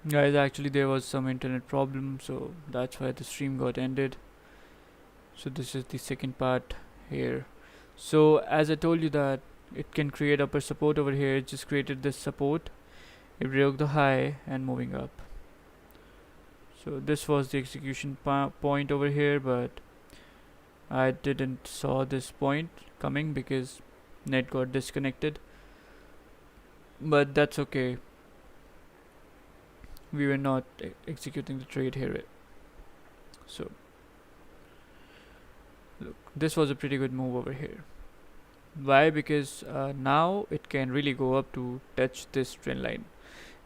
Guys, actually there was some internet problem, so that's why the stream got ended. So this is the second part here. So as I told you that it can create upper support over here, it just created this support. It broke the high and moving up. So this was the execution point over here, but I didn't saw this point coming because net got disconnected. But that's okay. We were not executing the trade here. So look, this was a pretty good move over here. Why? Because now it can really go up to touch this trend line.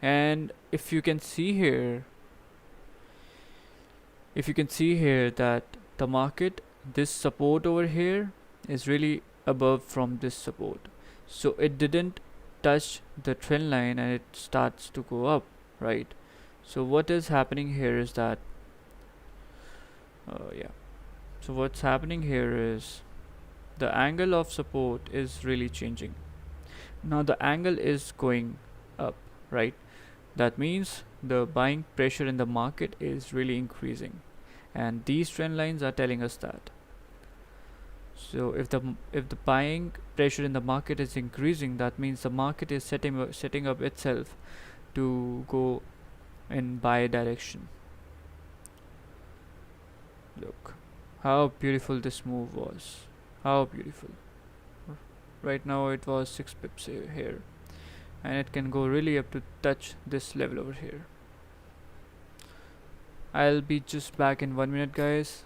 And if you can see here that the market, this support over here is really above from this support, so it didn't touch the trend line and it starts to go up, right? So what is happening here is that yeah, so what's happening here is the angle of support is really changing. Now the angle is going up, right? That means the buying pressure in the market is really increasing, and these trend lines are telling us that. So if the buying pressure in the market is increasing, that means the market is setting up itself to go in buy direction. Look how beautiful this move was. How beautiful. Right now it was 6 pips here, and it can go really up to touch this level over here. I'll be just back in 1 minute, guys.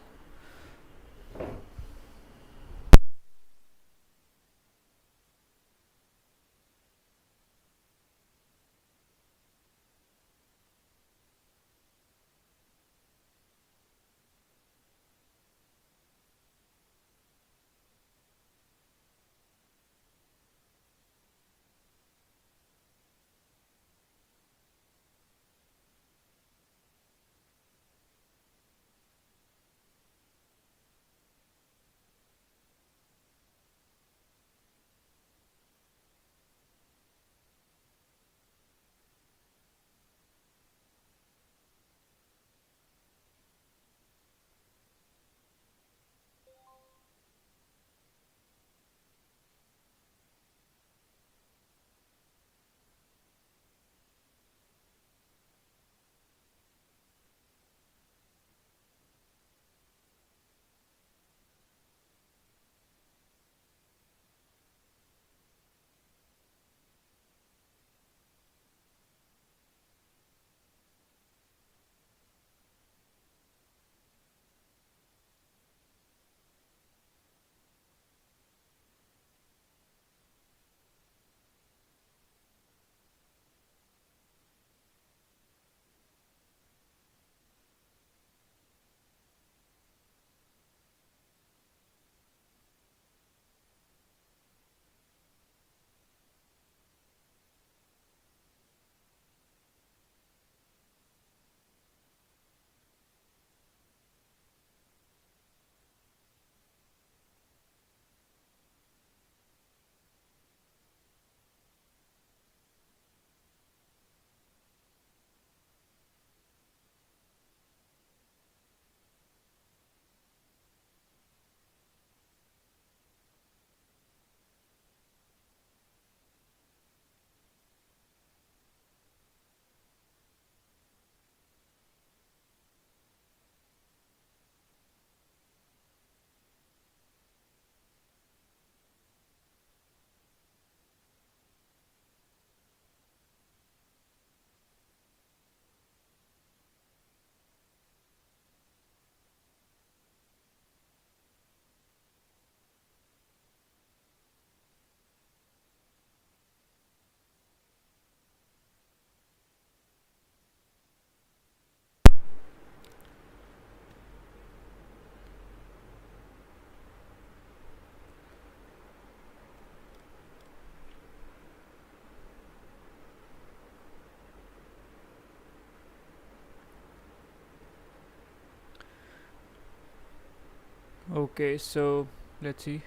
Okay, so let's see.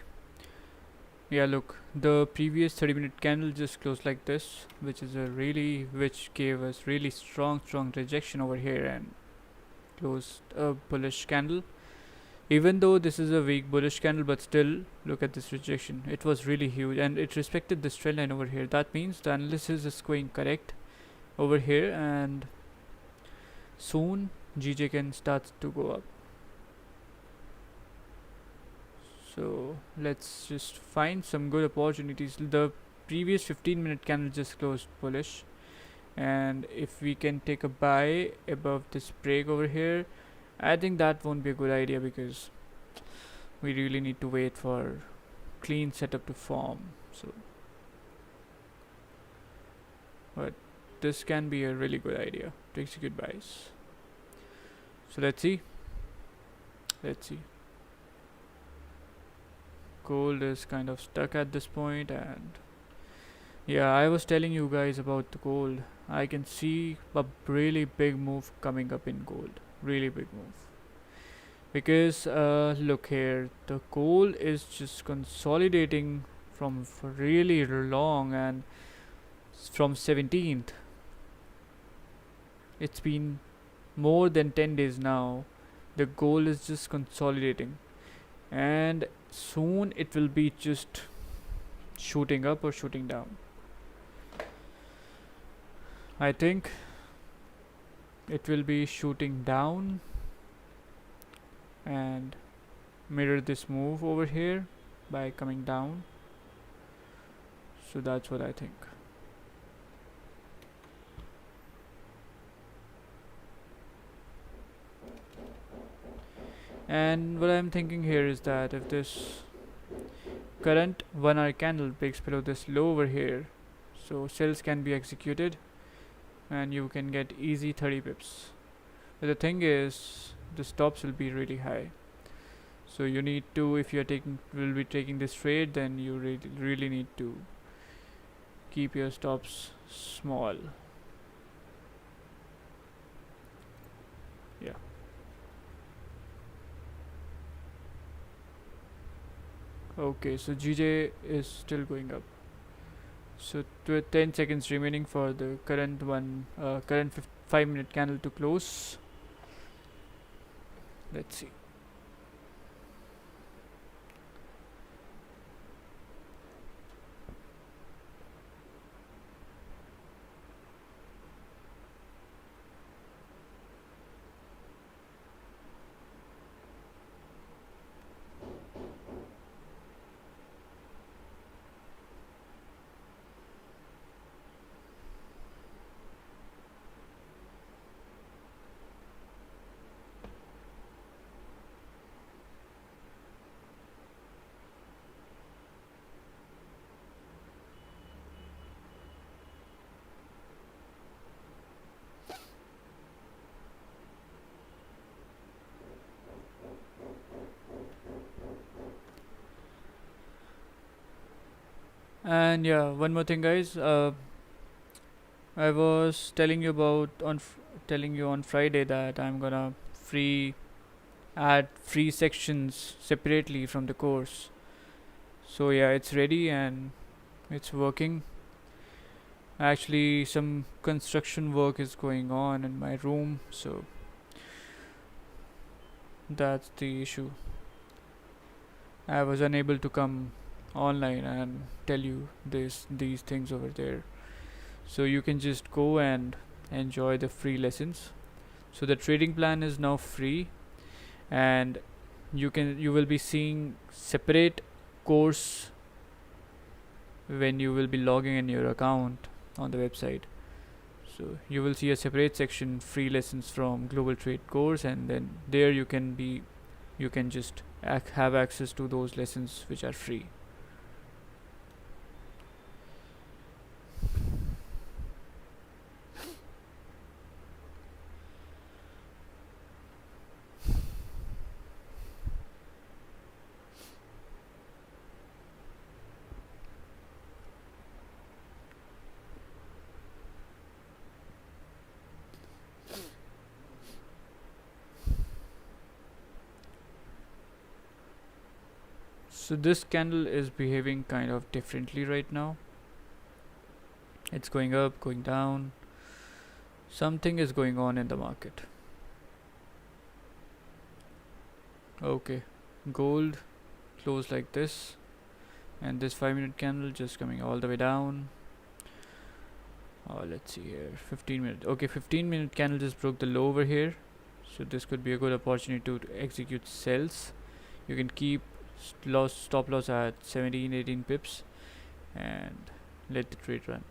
Yeah, look, the previous 30-minute candle just closed like this, which gave us really strong rejection over here and closed a bullish candle. Even though this is a weak bullish candle, but still, look at this rejection. It was really huge and it respected this trend line over here. That means the analysis is going correct over here, and soon GJ can start to go up. So let's just find some good opportunities. The previous 15-minute candle just closed bullish, and if we can take a buy above this break over here, I think that won't be a good idea because we really need to wait for clean setup to form. So, but this can be a really good idea to execute buys. So let's see. Let's see. Gold is kind of stuck at this point, and yeah, I was telling you guys about the gold. I can see a really big move coming up in gold. Really big move. Because look here, the gold is just consolidating from for really long, and from 17th. It's been more than 10 days now. The gold is just consolidating, and soon it will be just shooting up or shooting down. I think it will be shooting down and mirror this move over here by coming down. So that's what I think. And what I'm thinking here is that if this current 1 hour candle breaks below this low over here, so sells can be executed and you can get easy 30 pips. But the thing is, the stops will be really high. So you need to, if you're will be taking this trade, then you really need to keep your stops small. Yeah. Okay, so GJ is still going up. So 10 seconds remaining for the current 5-minute candle to close. Let's see. And yeah, one more thing, guys. I was telling you on Friday that I'm gonna add free sections separately from the course. So yeah, it's ready and it's working. Actually, some construction work is going on in my room, so that's the issue. I was unable to come online and tell you these things over there. So you can just go and enjoy the free lessons. So the trading plan is now free, and you will be seeing separate course when you will be logging in your account on the website. So you will see a separate section, free lessons from global trade course, and then there you can just have access to those lessons which are free. So this candle is behaving kind of differently right now. It's going up, going down. Something is going on in the market. Okay, gold closed like this, and this 5-minute candle just coming all the way down. Let's see here, 15-minute. Okay, 15-minute candle just broke the low over here, so this could be a good opportunity to execute sells. You can keep stop loss at 17-18 pips and let the trade run.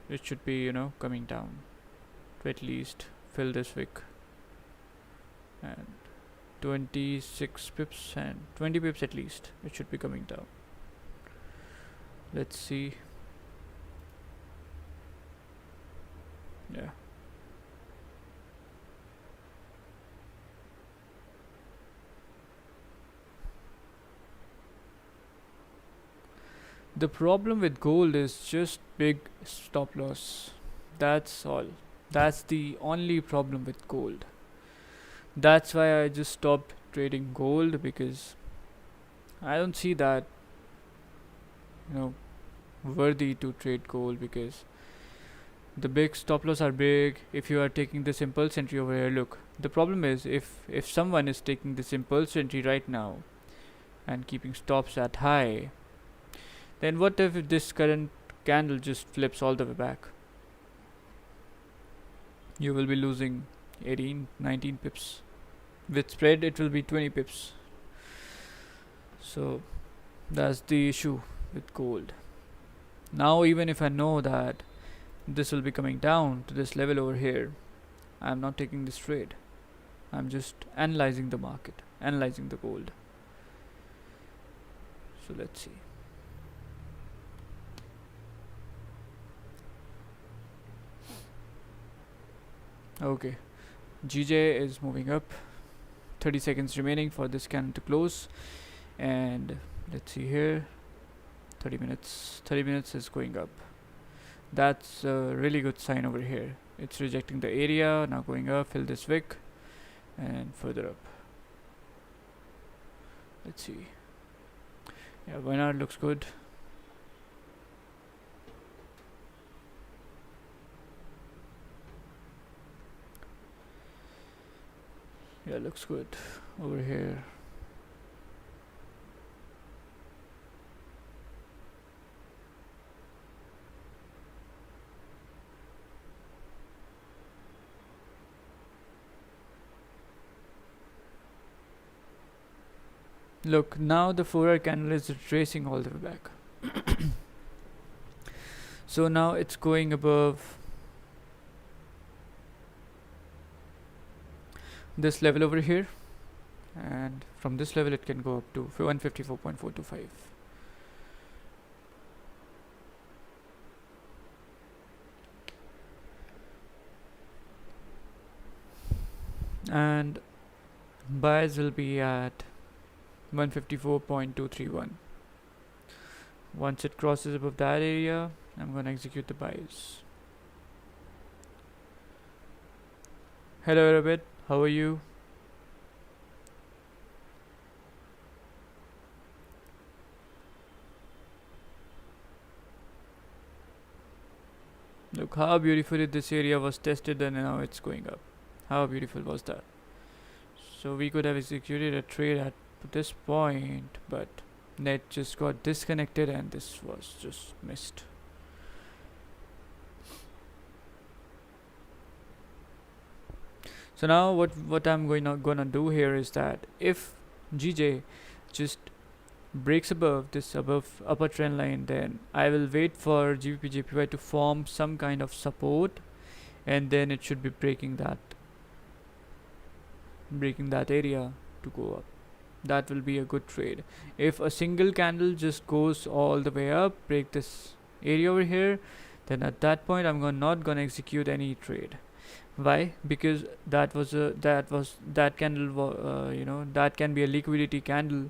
It should be, coming down to at least fill this wick, and 26 pips and 20 pips at least it should be coming down. Let's see. Yeah, the problem with gold is just big stop loss. That's all. That's the only problem with gold. That's why I just stopped trading gold, because I don't see that worthy to trade gold, because the big stop loss are big. If you are taking this impulse entry over here, look, the problem is if someone is taking this impulse entry right now and keeping stops at high, then what if this current candle just flips all the way back? You will be losing 18, 19 pips. With spread it will be 20 pips. So that's the issue with gold. Now even if I know that this will be coming down to this level over here, I'm not taking this trade. I'm just analyzing the market, analyzing the gold. So let's see. Okay, GJ is moving up. 30 seconds remaining for this candle to close, and let's see here, 30 minutes is going up. That's a really good sign over here. It's rejecting the area, now going up, fill this wick and further up. Let's see. Yeah, 1 hour looks good. Yeah, looks good over here. Look, now the 4-hour candle is retracing all the way back. So now it's going above this level over here, and from this level it can go up to 154.425. And buys will be at 154.231. Once it crosses above that area, I'm gonna execute the buys. Hello Rabbit, how are you? Look how beautifully this area was tested and now it's going up. How beautiful was that? So we could have executed a trade at this point, but net just got disconnected and this was just missed. So now what I'm gonna do here is that if GJ just breaks above this upper trend line, then I will wait for GBP JPY to form some kind of support, and then it should be breaking that area to go up. That will be a good trade. If a single candle just goes all the way up, break this area over here, then at that point I'm not gonna execute any trade. Why? Because that candle that can be a liquidity candle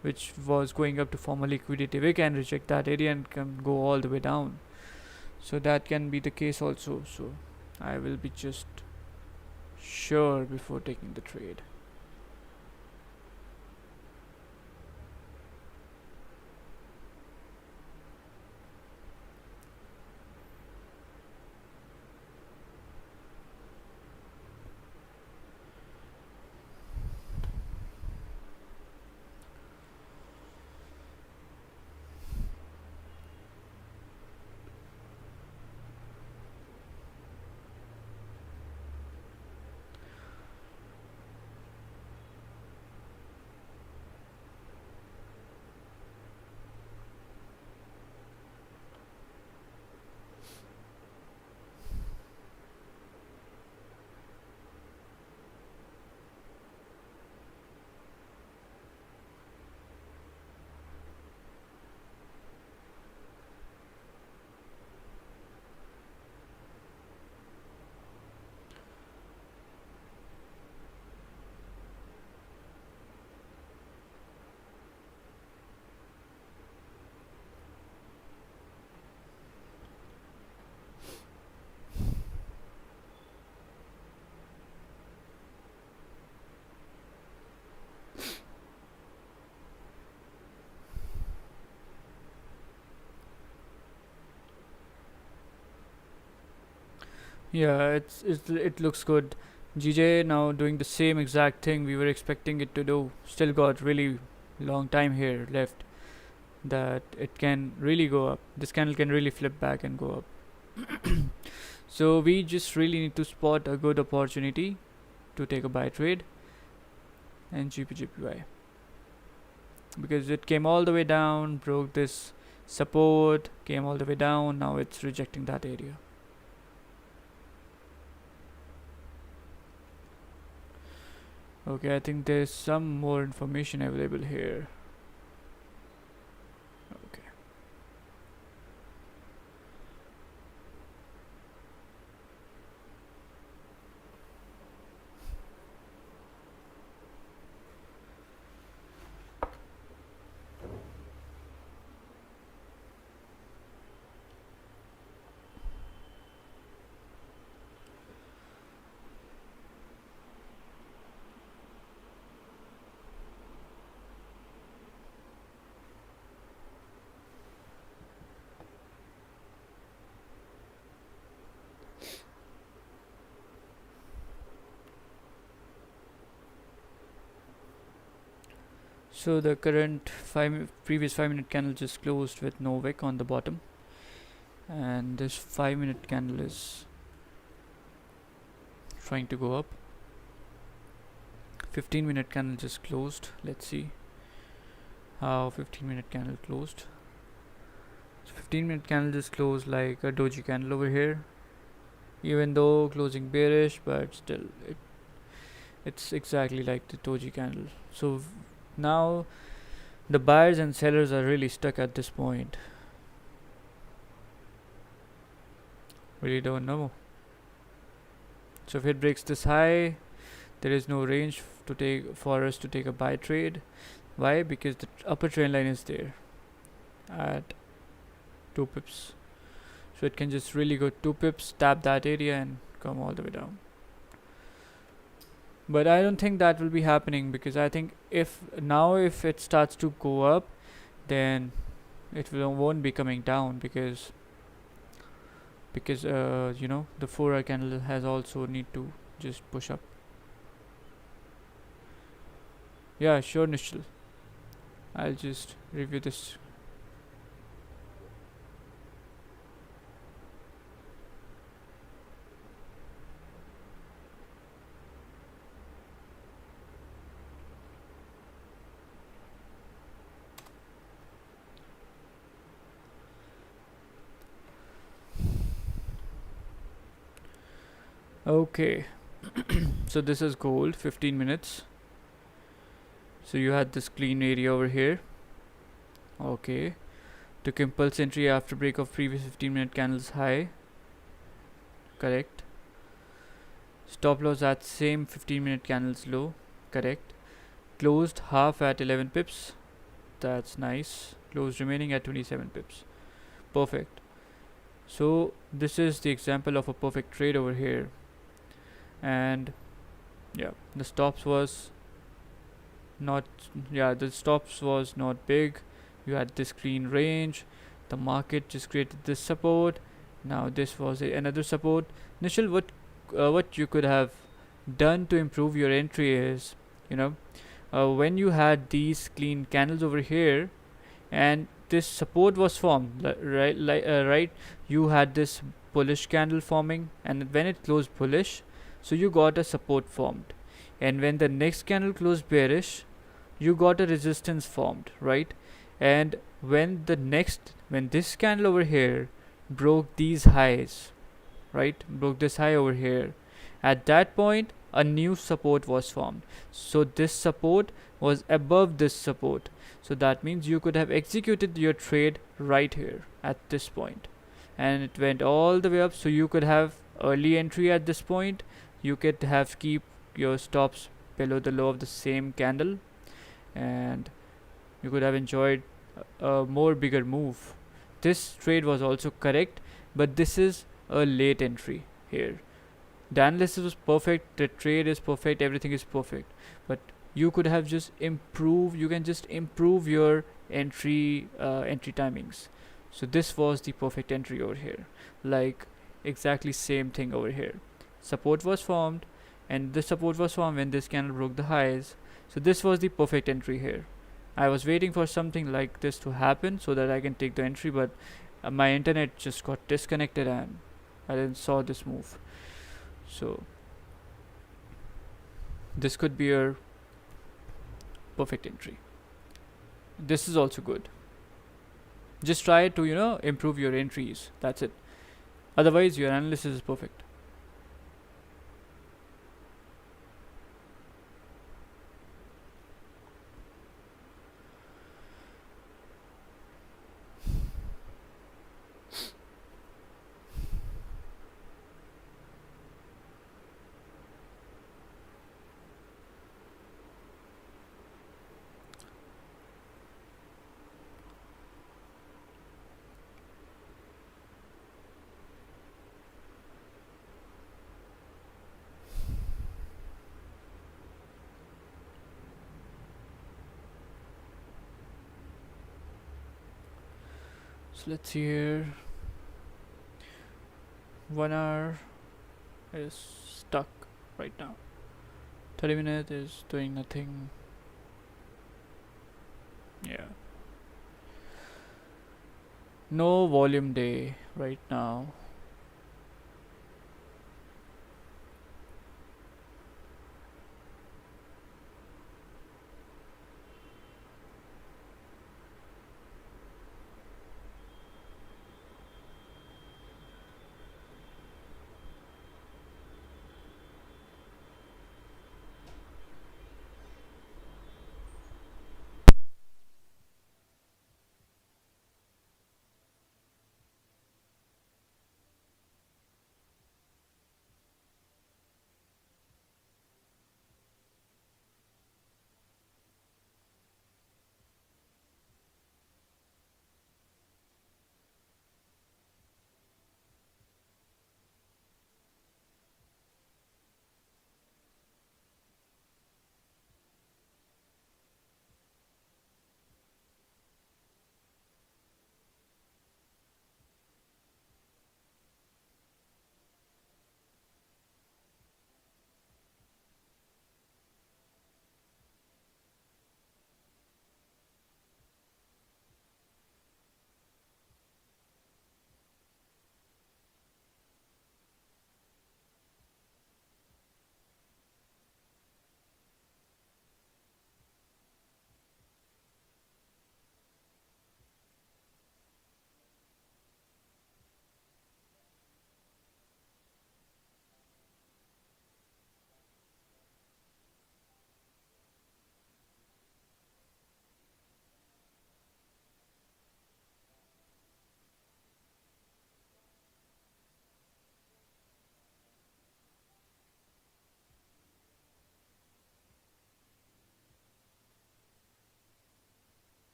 which was going up to form a liquidity wick and reject that area and can go all the way down. So that can be the case also. So I will be just sure before taking the trade. Yeah, it looks good. GJ now doing the same exact thing we were expecting it to do. Still got really long time here left that it can really go up. This candle can really flip back and go up. So we just really need to spot a good opportunity to take a buy trade and GPGPY, because it came all the way down, broke this support, came all the way down, now it's rejecting that area. Okay, I think there's some more information available here. Okay. So the current previous 5 minute candle just closed with no wick on the bottom, and this 5 minute candle is trying to go up. 15 minute candle just closed. Let's see how 15 minute candle closed. So 15 minute candle just closed like a doji candle over here, even though closing bearish, but still it's exactly like the doji candle. So now the buyers and sellers are really stuck at this point. Really don't know. So if it breaks this high, there is no range to take for us to take a buy trade. Why? Because the upper trend line is there at 2 pips. So it can just really go 2 pips, tap that area and come all the way down. But I don't think that will be happening, because I think if it starts to go up, then it won't be coming down, because the 4-hour candle has also need to just push up. Yeah, sure, Nishal. I'll just review this. Okay. So this is gold, 15 minutes. So you had this clean area over here. Okay. Took impulse entry after break of previous 15-minute candles high. Correct. Stop loss at same 15-minute candles low. Correct. Closed half at 11 pips. That's nice. Closed remaining at 27 pips. Perfect. So this is the example of a perfect trade over here. And Yeah, the stops was not, yeah, the stops was not big. You had this green range. The market just created this support. Now this was another support. Nishal, what you could have done to improve your entry is, you know, when you had these clean candles over here and this support was formed, right, you had this bullish candle forming, and when it closed bullish, so you got a support formed, and when the next candle closed bearish, you got a resistance formed, right? And when this candle over here broke these highs, right, broke this high over here, at that point a new support was formed. So this support was above this support, so that means you could have executed your trade right here at this point, and it went all the way up, so you could have early entry at this point. You could have keep your stops below the low of the same candle, and you could have enjoyed a more bigger move. This trade was also correct, but this is a late entry here. The analysis was perfect, the trade is perfect, everything is perfect, but you could have just improved. You can just improve your entry timings. So this was the perfect entry over here, like exactly same thing over here. Support was formed, and this support was formed when this candle broke the highs. So this was the perfect entry here. I was waiting for something like this to happen so that I can take the entry, but my internet just got disconnected and I didn't saw this move. So this could be your perfect entry. This is also good. Just try to, improve your entries. That's it. Otherwise, your analysis is perfect. So let's see here. 1 hour is stuck right now. 30 minutes is doing nothing. Yeah. No volume day right now.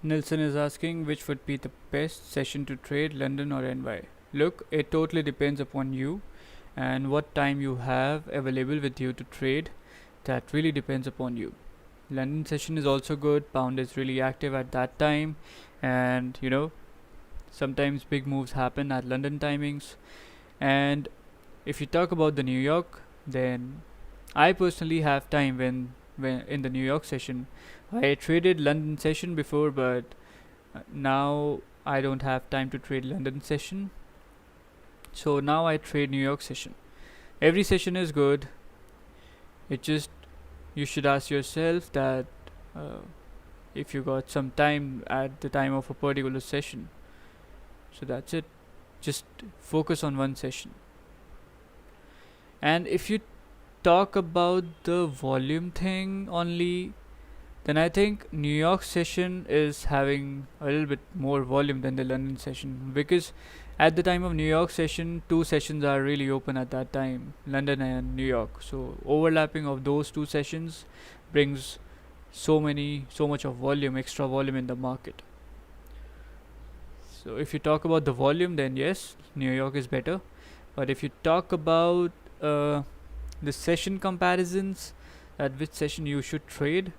Nilsson is asking which would be the best session to trade, London or NY. Look, it totally depends upon you and what time you have available with you to trade. That really depends upon you. London session is also good. Pound is really active at that time, and sometimes big moves happen at London timings. And if you talk about the New York, then I personally have time when in the New York session. I traded London session before, but now I don't have time to trade London session. So now I trade New York session. Every session is good. It just you should ask yourself that uh, if you got some time at the time of a particular session. So that's it. Just focus on one session. And if you talk about the volume thing only, then I think New York session is having a little bit more volume than the London session, because at the time of New York session, two sessions are really open at that time, London and New York. So overlapping of those two sessions brings so much of volume, extra volume in the market. So if you talk about the volume, then yes, New York is better. But if you talk about the session comparisons, at which session you should trade,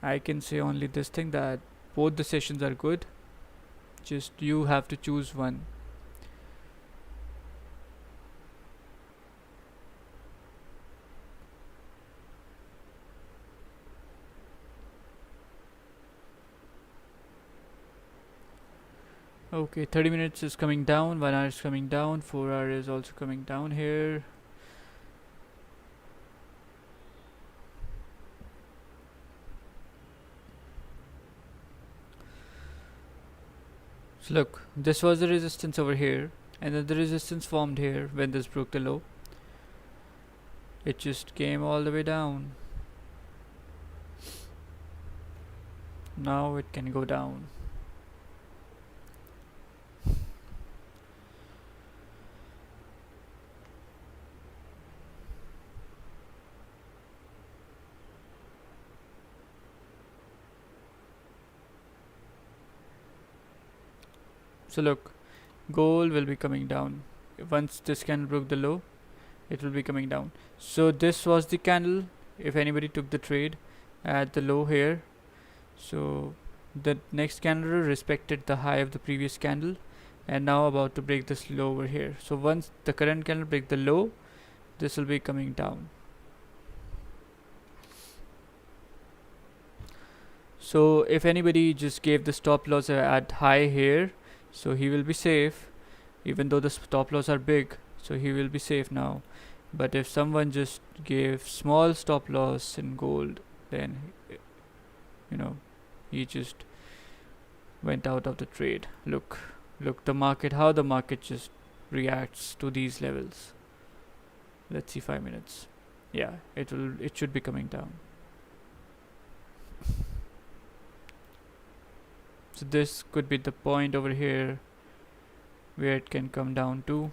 I can say only this thing, that both the sessions are good. Just you have to choose one. Okay, 30 minutes is coming down, 1 hour is coming down, 4 hour is also coming down here. So look, this was the resistance over here, and then the resistance formed here when this broke the low. It just came all the way down. Now it can go down. So look, gold will be coming down. Once this candle broke the low, it will be coming down. So this was the candle, if anybody took the trade at the low here. So the next candle respected the high of the previous candle, and now about to break this low over here. So once the current candle break the low, this will be coming down. So if anybody just gave the stop loss at high here, so he will be safe, even though the stop loss are big, so he will be safe now. But if someone just gave small stop loss in gold, then he just went out of the trade. Look the market, how the market just reacts to these levels. Let's see 5 minutes. Yeah, it should be coming down. So this could be the point over here where it can come down to.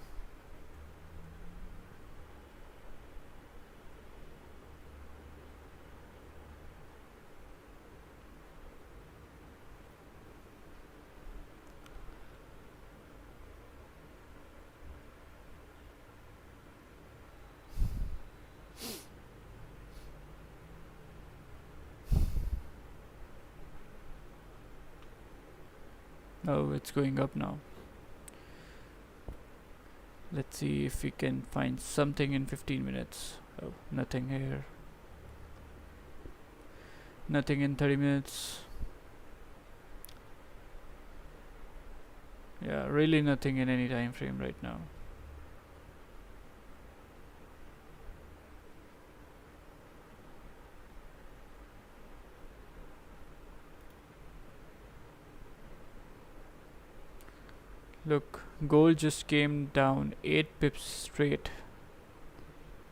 Oh, it's going up now. Let's see if we can find something in 15 minutes. Oh, nothing here. Nothing in 30 minutes. Yeah, really nothing in any time frame right now. Look, gold just came down 8 pips straight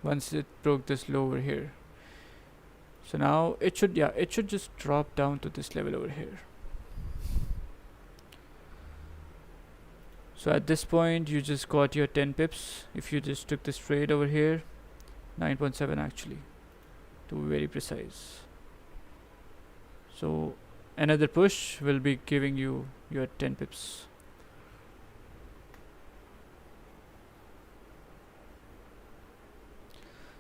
once it broke this low over here. So now it should just drop down to this level over here. So at this point you just got your 10 pips if you just took this trade over here. 9.7 actually, to be very precise. So another push will be giving you your 10 pips.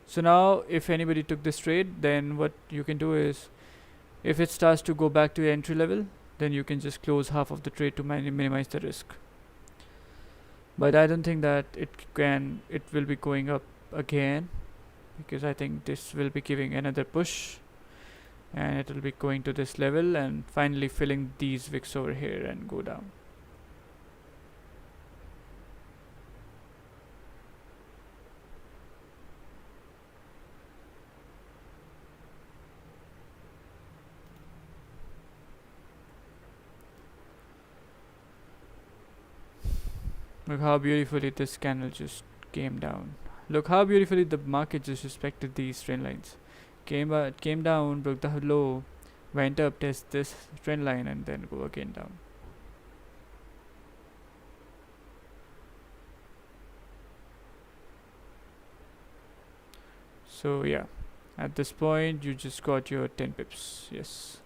So now if anybody took this trade, then what you can do is, if it starts to go back to your entry level, then you can just close half of the trade to minimize the risk. But I don't think that it will be going up again, because I think this will be giving another push and it will be going to this level and finally filling these wicks over here and go down. Look how beautifully this candle just came down. Look how beautifully the market just respected these trend lines. Came down, broke the low, went up, test this trend line, and then go again down. So yeah, at this point you just got your 10 pips. Yes.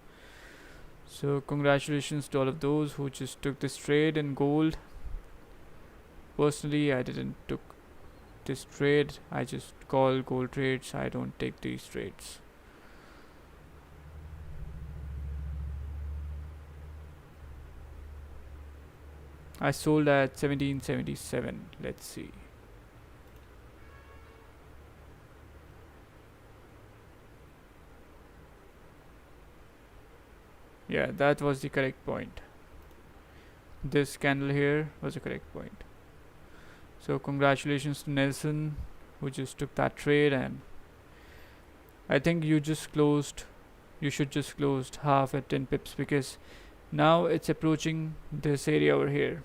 So congratulations to all of those who just took this trade in gold. Personally, I didn't took this trade. I just call gold trades. I don't take these trades. I sold at 1777. Let's see. Yeah, that was the correct point. This candle here was the correct point. So congratulations to Nelson, who just took that trade, and I think you should just closed half at 10 pips, because now it's approaching this area over here.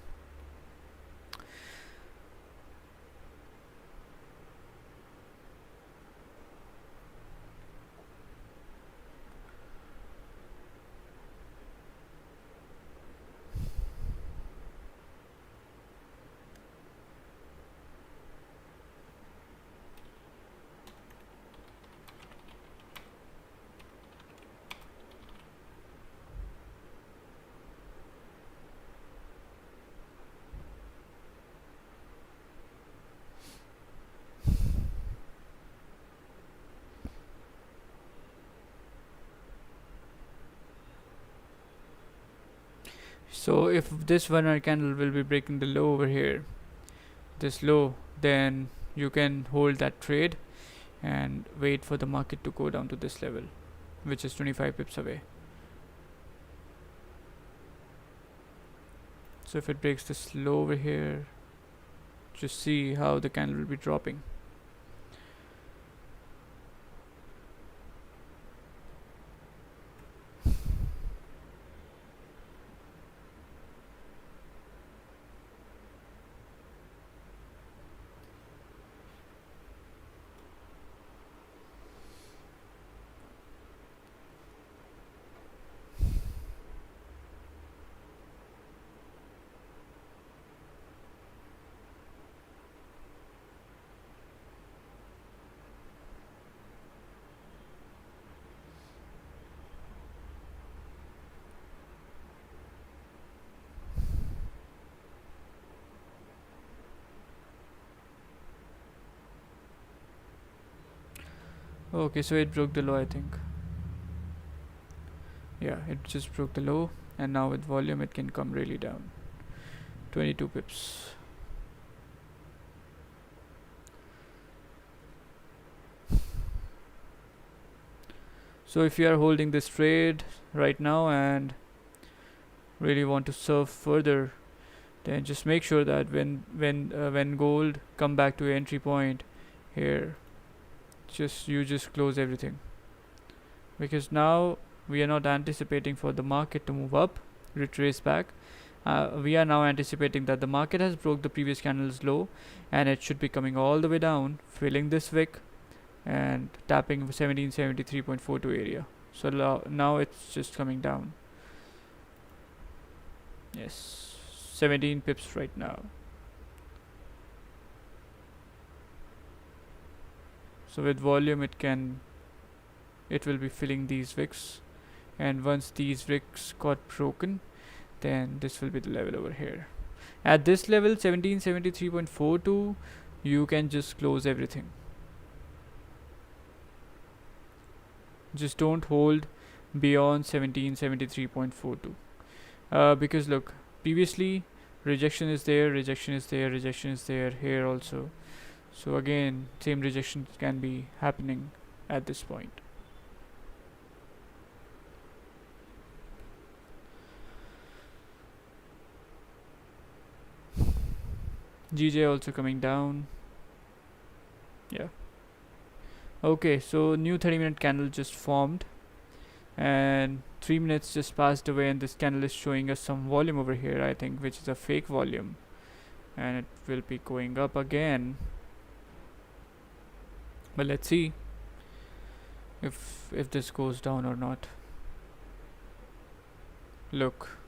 So if this 1 hour candle will be breaking the low over here, this low, then you can hold that trade and wait for the market to go down to this level, which is 25 pips away. So if it breaks this low over here, just see how the candle will be dropping. Okay, so it broke the low, I think. Yeah, it just broke the low, and now with volume it can come really down. 22 pips. So if you are holding this trade right now and really want to surf further, then just make sure that when gold come back to entry point here, you just close everything, because now we are not anticipating for the market to move up, retrace back. We are now anticipating that the market has broke the previous candle's low and it should be coming all the way down, filling this wick and tapping 1773.42 area. So now it's just coming down. Yes, 17 pips right now. So with volume it will be filling these wicks and once these bricks got broken, then this will be the level over here. At this level 1773.42, you can just close everything. Just don't hold beyond 1773.42, because look, previously rejection is there, rejection is there, rejection is there here also. So again, same rejection can be happening at this point. GJ also coming down. Yeah. Okay, so new 30-minute candle just formed, and 3 minutes just passed away, and this candle is showing us some volume over here, I think, which is a fake volume, and it will be going up again. But let's see if this goes down or not. Look,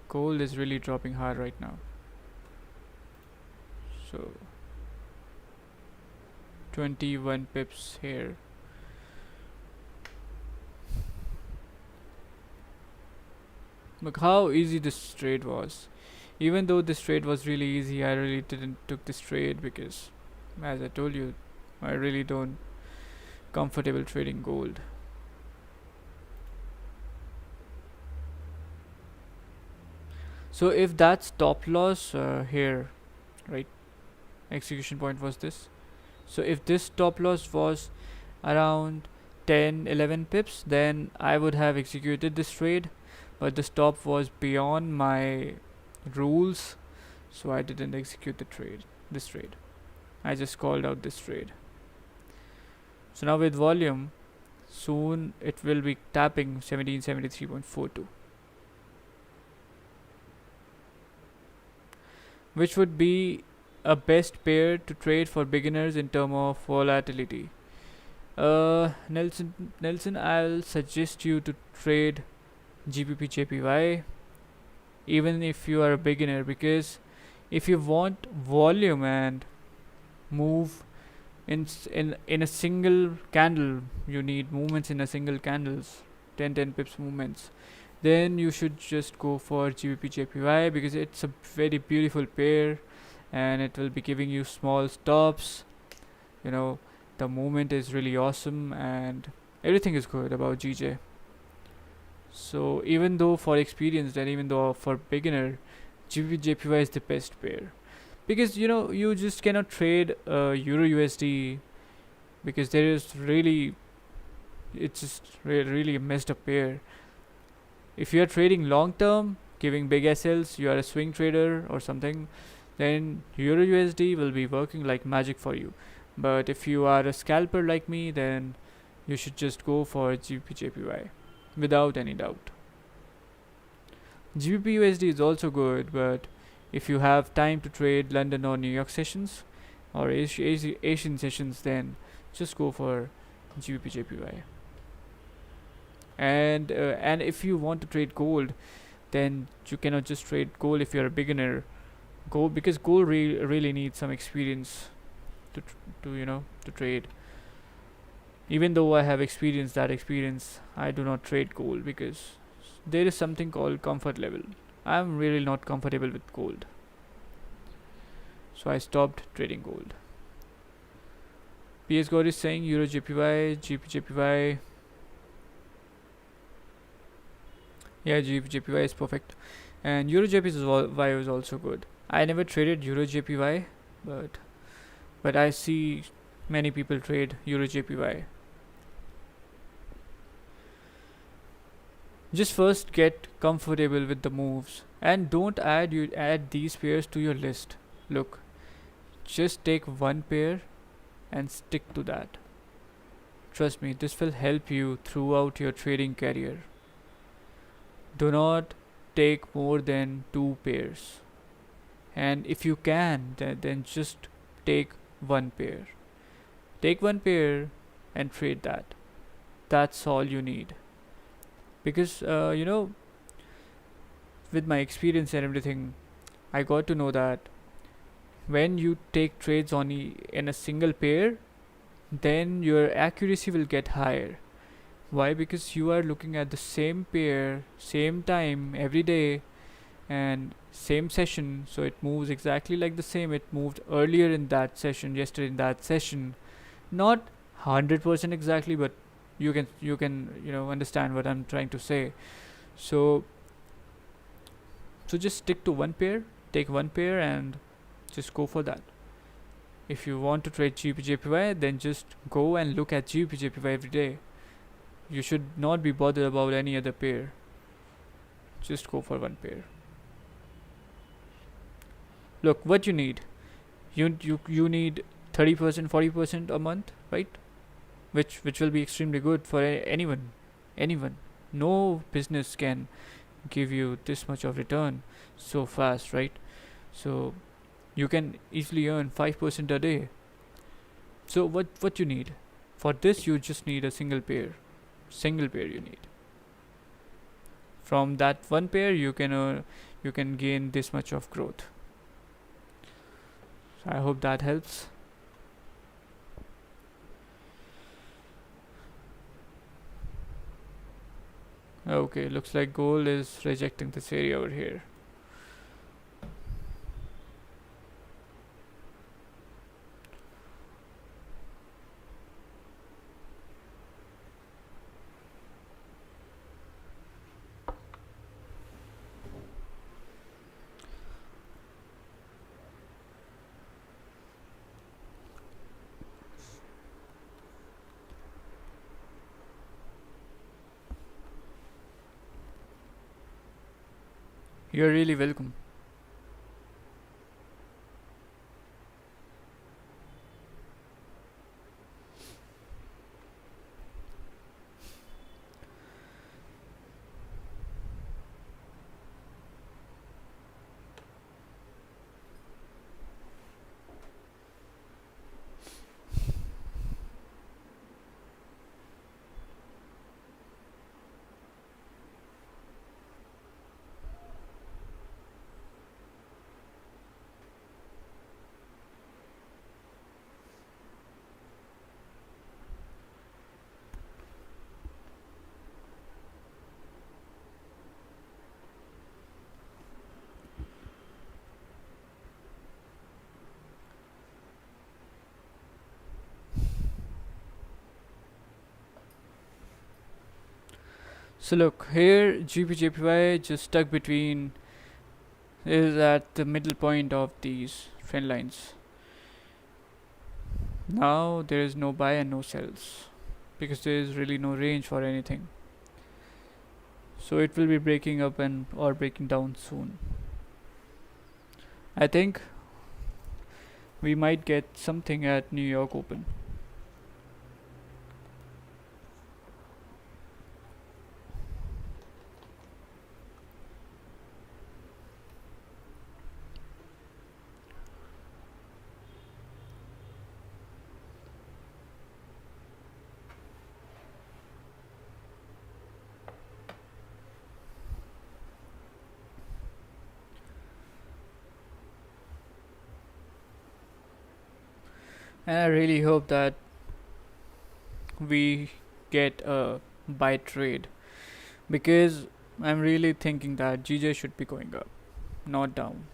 gold is really dropping hard right now. So 21 pips here. Look how easy this trade was. Even though this trade was really easy, I really didn't took this trade because, as I told you, I really don't comfortable trading gold. So if that stop loss here, right, execution point was this. So if this stop loss was around 10-11 pips, then I would have executed this trade, but the stop was beyond my rules, so I didn't execute this trade. I just called out this trade. So now with volume, soon it will be tapping 1773.42, which would be a best pair to trade for beginners in terms of volatility. Nelson, I'll suggest you to trade GBP JPY even if you are a beginner, because if you want volume and move in a single candle, you need movements in a single candles, 10 pips movements, then you should just go for GBP JPY, because it's a very beautiful pair and it will be giving you small stops. You know, the movement is really awesome and everything is good about GJ. So even though for experienced and even though for beginner, GBP JPY is the best pair, because you know you just cannot trade Euro USD, because there is really, it's just really a messed up pair. If you are trading long term, giving big SLs, you are a swing trader or something, then Euro USD will be working like magic for you. But if you are a scalper like me, then you should just go for GBP JPY without any doubt. GBP USD is also good, but if you have time to trade London or New York sessions or Asian sessions, then just go for GBP JPY. And if you want to trade gold, then you cannot just trade gold if you're a beginner. Because gold really needs some experience to trade. Even though I have experienced that experience, I do not trade gold because there is something called comfort level. I am really not comfortable with gold, so I stopped trading gold. PS God is saying Euro JPY, GBP JPY. Yeah, GBP JPY is perfect, and Euro JPY is also good. I never traded Euro JPY, but I see many people trade Euro JPY. Just first get comfortable with the moves and don't add these pairs to your list. Look, just take one pair and stick to that. Trust me, this will help you throughout your trading career. Do not take more than 2 pairs, and if you can, then just take one pair. Take one pair and trade that. That's all you need. Because with my experience and everything, I got to know that when you take trades in a single pair, then your accuracy will get higher. Why? Because you are looking at the same pair, same time every day, and same session, so it moves exactly like the same it moved earlier in that session, yesterday in that session. Not 100% exactly, but you can understand what I'm trying to say. So so just stick to one pair, take one pair and just go for that. If you want to trade GBJPY, then just go and look at GBJPY every day. You should not be bothered about any other pair. Just go for one pair. Look, what you need. You need 30%, 40% a month, right? Which will be extremely good for anyone. Anyone. No business can give you this much of return so fast, right? So you can easily earn 5% a day. So what you need? For this you just need a single pair. Single pair you need. From that one pair you can gain this much of growth. So I hope that helps. Okay, looks like gold is rejecting this area over here. You're really welcome. So look here, GBJPY just stuck between, is at the middle point of these trend lines. Now there is no buy and no sells because there is really no range for anything. So it will be breaking up and or breaking down soon. I think we might get something at New York Open. And I really hope that we get a buy trade because I'm really thinking that GJ should be going up, not down.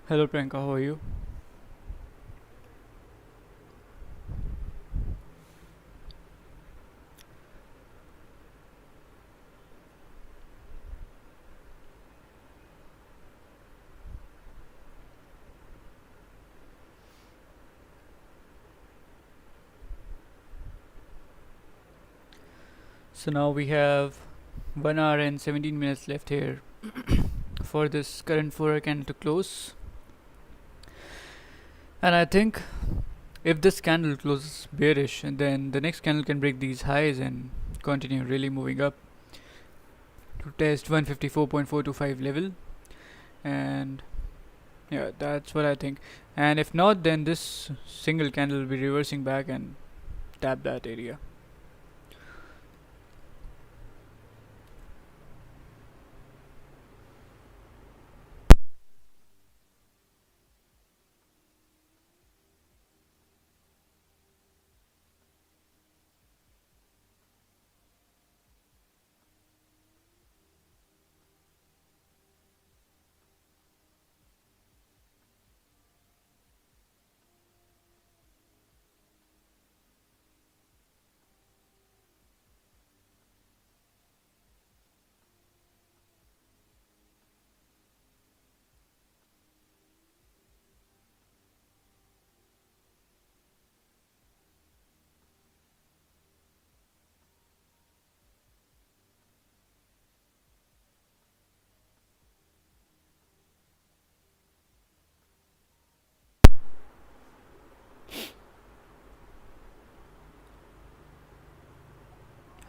Hello Priyanka, how are you? So now we have 1 hour and 17 minutes left here for this current 4 hour candle to close. And I think if this candle closes bearish, then the next candle can break these highs and continue really moving up to test 154.425 level. And yeah, that's what I think. And if not, then this single candle will be reversing back and tap that area.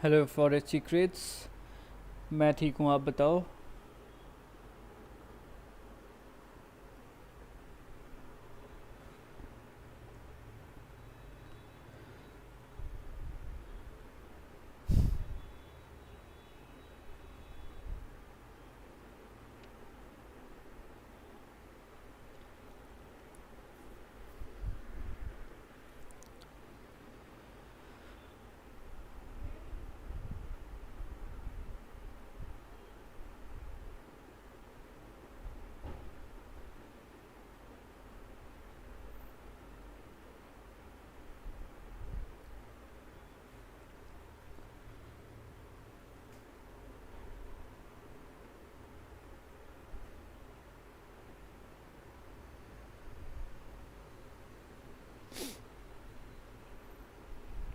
Hello forex secrets, मैं ठीक हूँ, आप बताओ.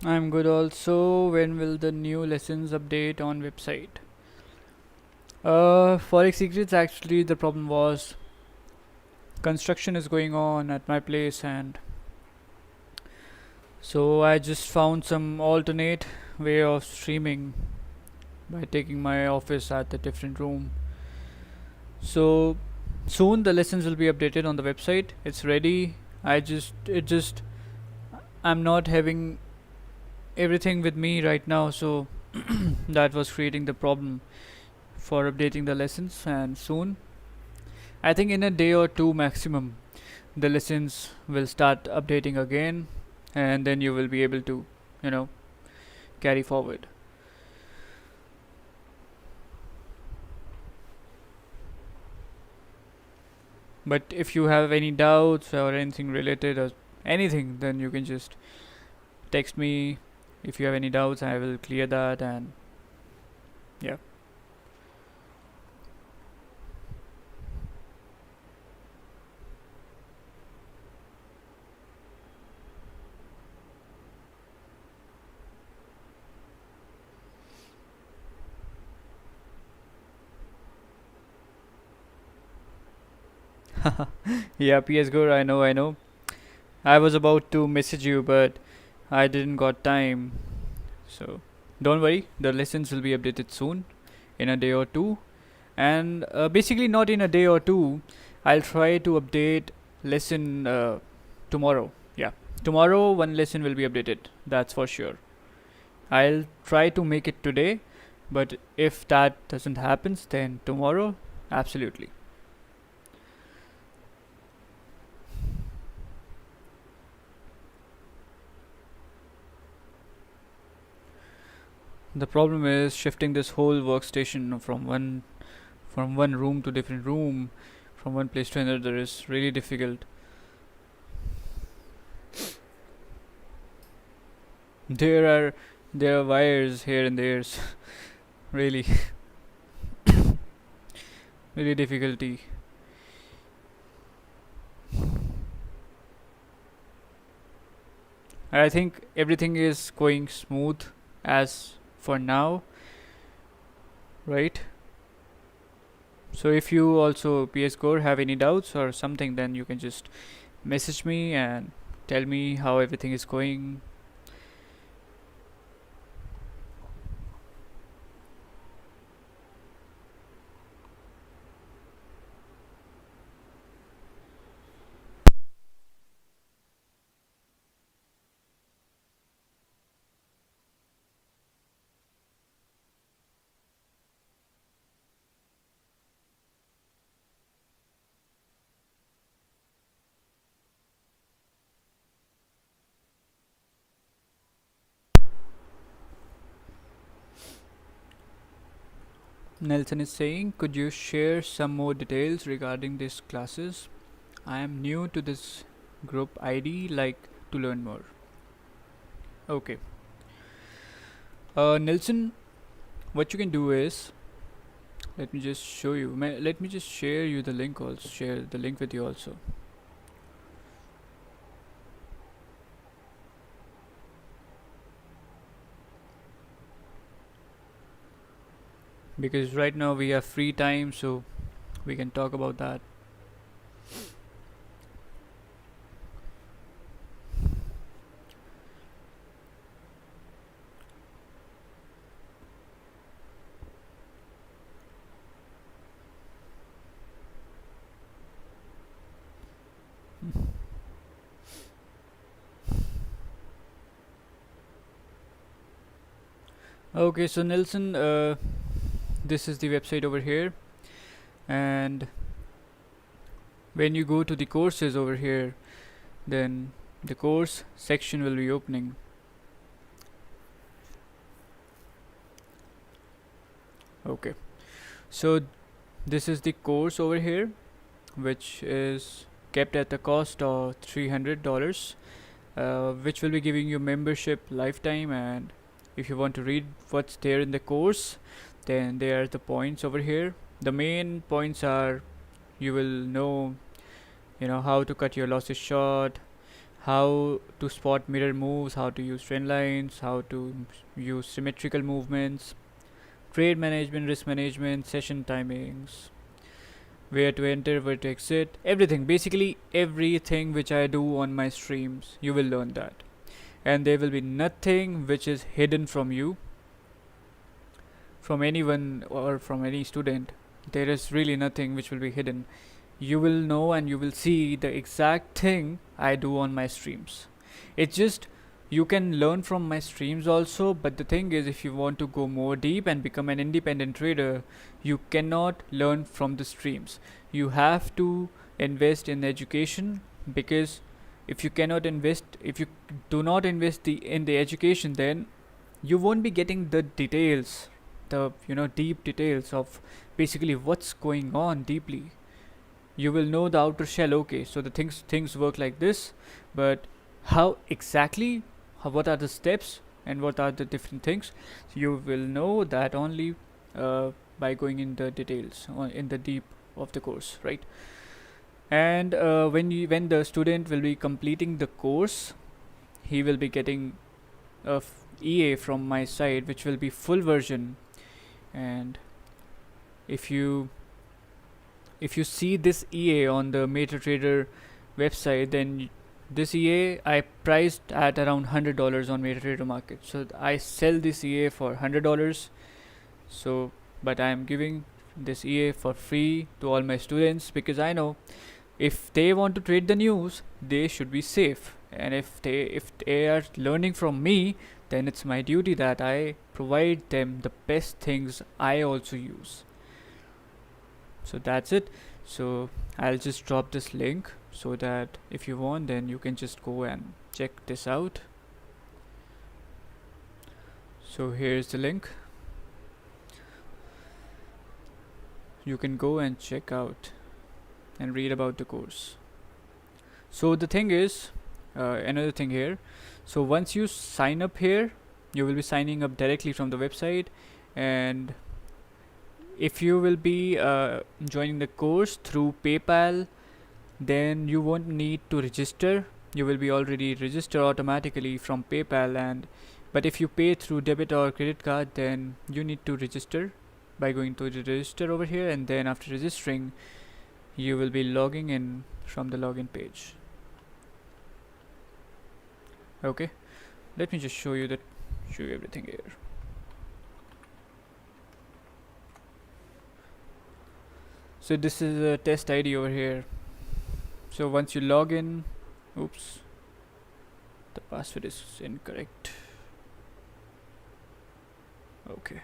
I'm good also. When will the new lessons update on website? Forex secrets, actually the problem was construction is going on at my place, and so I just found some alternate way of streaming by taking my office at a different room. So soon the lessons will be updated on the website. It's ready. I'm not having everything with me right now, so that was creating the problem for updating the lessons. And soon, I think in a day or two maximum, the lessons will start updating again, and then you will be able to, you know, carry forward. But if you have any doubts or anything related or anything, then you can just text me. If you have any doubts, I will clear that. And yeah. Yeah, PS Gore, I know. I was about to message you, but I didn't got time. So don't worry, the lessons will be updated soon, in a day or two. And basically, not in a day or two. I'll try to update lesson tomorrow. Yeah, tomorrow one lesson will be updated. That's for sure. I'll try to make it today, but if that doesn't happen, then tomorrow, absolutely. The problem is shifting this whole workstation from one room to different room from one place to another is really difficult. There are there are wires here and there, really really difficulty. I think everything is going smooth as for now, right? So if you also PS Core have any doubts or something, then you can just message me and tell me how everything is going. Nelson is saying, could you share some more details regarding these classes? I am new to this group ID, like to learn more. Okay. Nelson, what you can do is, let me just show you. Let me just share you the link also. Share the link with you also. Because right now we have free time, so we can talk about that. Okay, so Nelson, this is the website over here, and when you go to the courses over here, then the course section will be opening. Okay, so this is the course over here, which is kept at the cost of $300, which will be giving you membership lifetime. And if you want to read what's there in the course, then there are the points over here. The main points are, you will know, how to cut your losses short, how to spot mirror moves, how to use trend lines, how to use symmetrical movements, trade management, risk management, session timings, where to enter, where to exit, everything. Basically, everything which I do on my streams, you will learn that. And there will be nothing which is hidden from you, from anyone or from any student. There is really nothing which will be hidden. You will know and you will see the exact thing I do on my streams. It's just, you can learn from my streams also, but the thing is, if you want to go more deep and become an independent trader, you cannot learn from the streams. You have to invest in education, because if you cannot invest, if you do not invest in the education, then you won't be getting the details, the deep details of basically what's going on deeply. You will know the outer shell. Okay, so the things work like this, but how exactly, what are the steps and what are the different things, so you will know that only by going in the details, in the deep of the course, right? And when the student will be completing the course, he will be getting a EA from my side, which will be full version. And if you see this EA on the MetaTrader website, then this EA I priced at around $100 on MetaTrader market. So I sell this EA for $100. So, but I am giving this EA for free to all my students, because I know if they want to trade the news, they should be safe. And if they are learning from me, then it's my duty that I provide them the best things I also use. So that's it. So I'll just drop this link, so that if you want, then you can just go and check this out. So here's the link. You can go and check out. and read about the course. So the thing is, another thing here, so once you sign up here, you will be signing up directly from the website, and if you will be joining the course through PayPal, then you won't need to register. You will be already registered automatically from PayPal, and but if you pay through debit or credit card, then you need to register by going to the register over here, and then after registering, you will be logging in from the login page. Okay, let me just show you everything here. So this is a test ID over here. So once you log in, oops, the password is incorrect. Okay.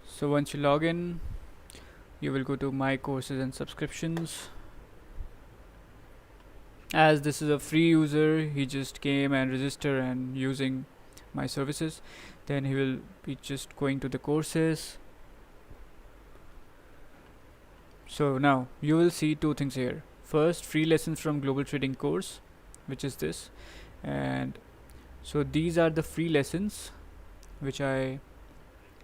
So once you log in, you will go to my courses and subscriptions. As this is a free user, he just came and registered and using my services, then he will be just going to the courses. So now you will see two things here. First, free lessons from global trading course, which is this, and so these are the free lessons which I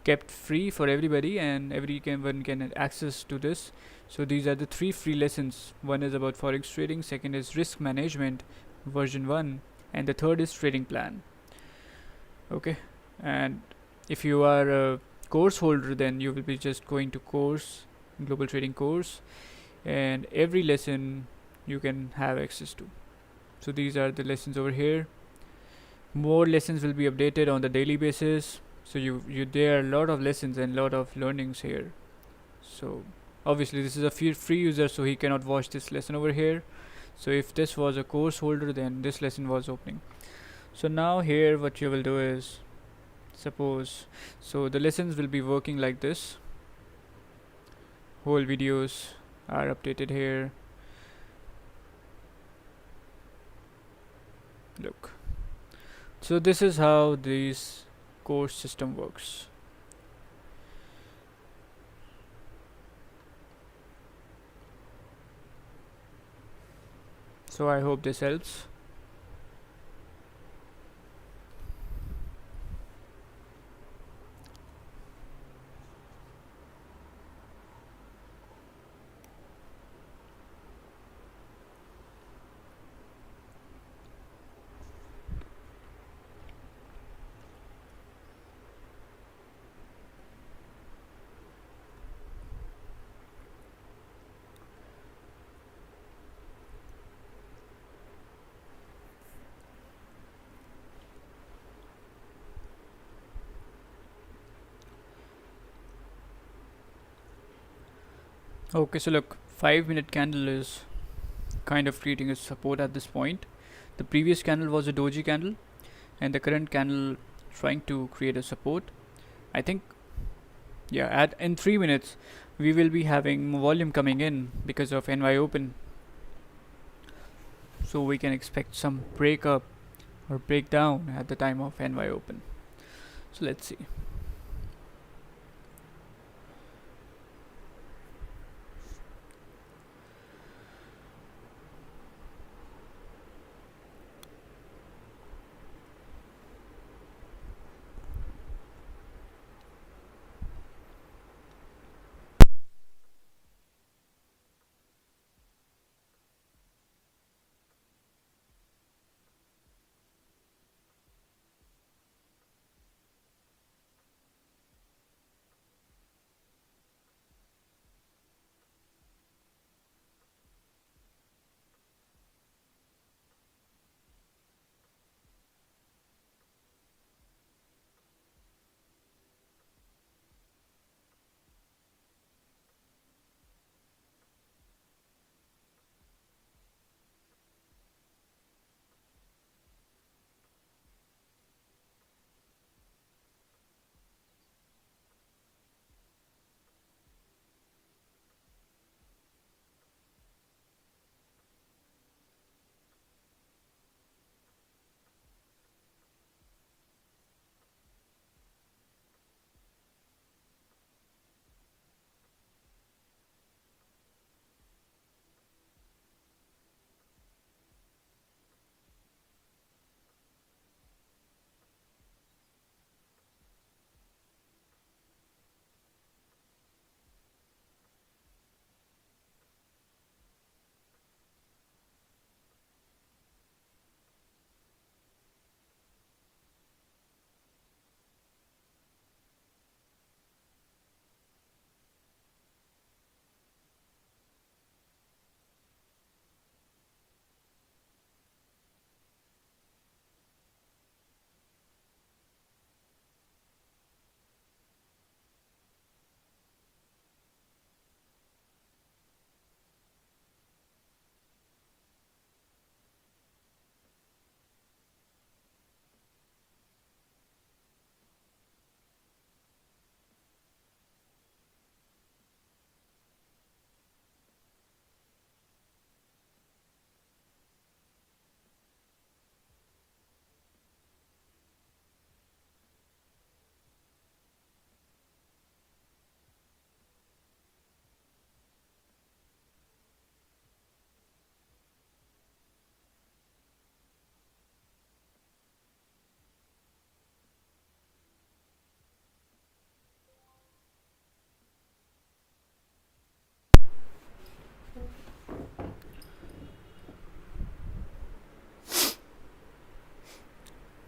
kept free for everybody, and everyone can access to this. So these are the three free lessons. One is about forex trading, second is risk management version 1, and the third is trading plan. Okay, and if you are a course holder, then you will be just going to course, global trading course, and every lesson you can have access to. So these are the lessons over here. More lessons will be updated on the daily basis. So you there are a lot of lessons and lot of learnings here. So obviously this is a free user, so he cannot watch this lesson over here. So if this was a course holder, then this lesson was opening. So now here what you will do is, suppose, so the lessons will be working like this. Whole videos are updated here. Look, so this is how this course system works. So I hope this helps. Okay, so look, 5-minute candle is kind of creating a support at this point. The previous candle was a doji candle, and the current candle trying to create a support. I think, yeah, at in 3 minutes we will be having volume coming in because of NY open, so we can expect some breakup or breakdown at the time of NY open. So let's see.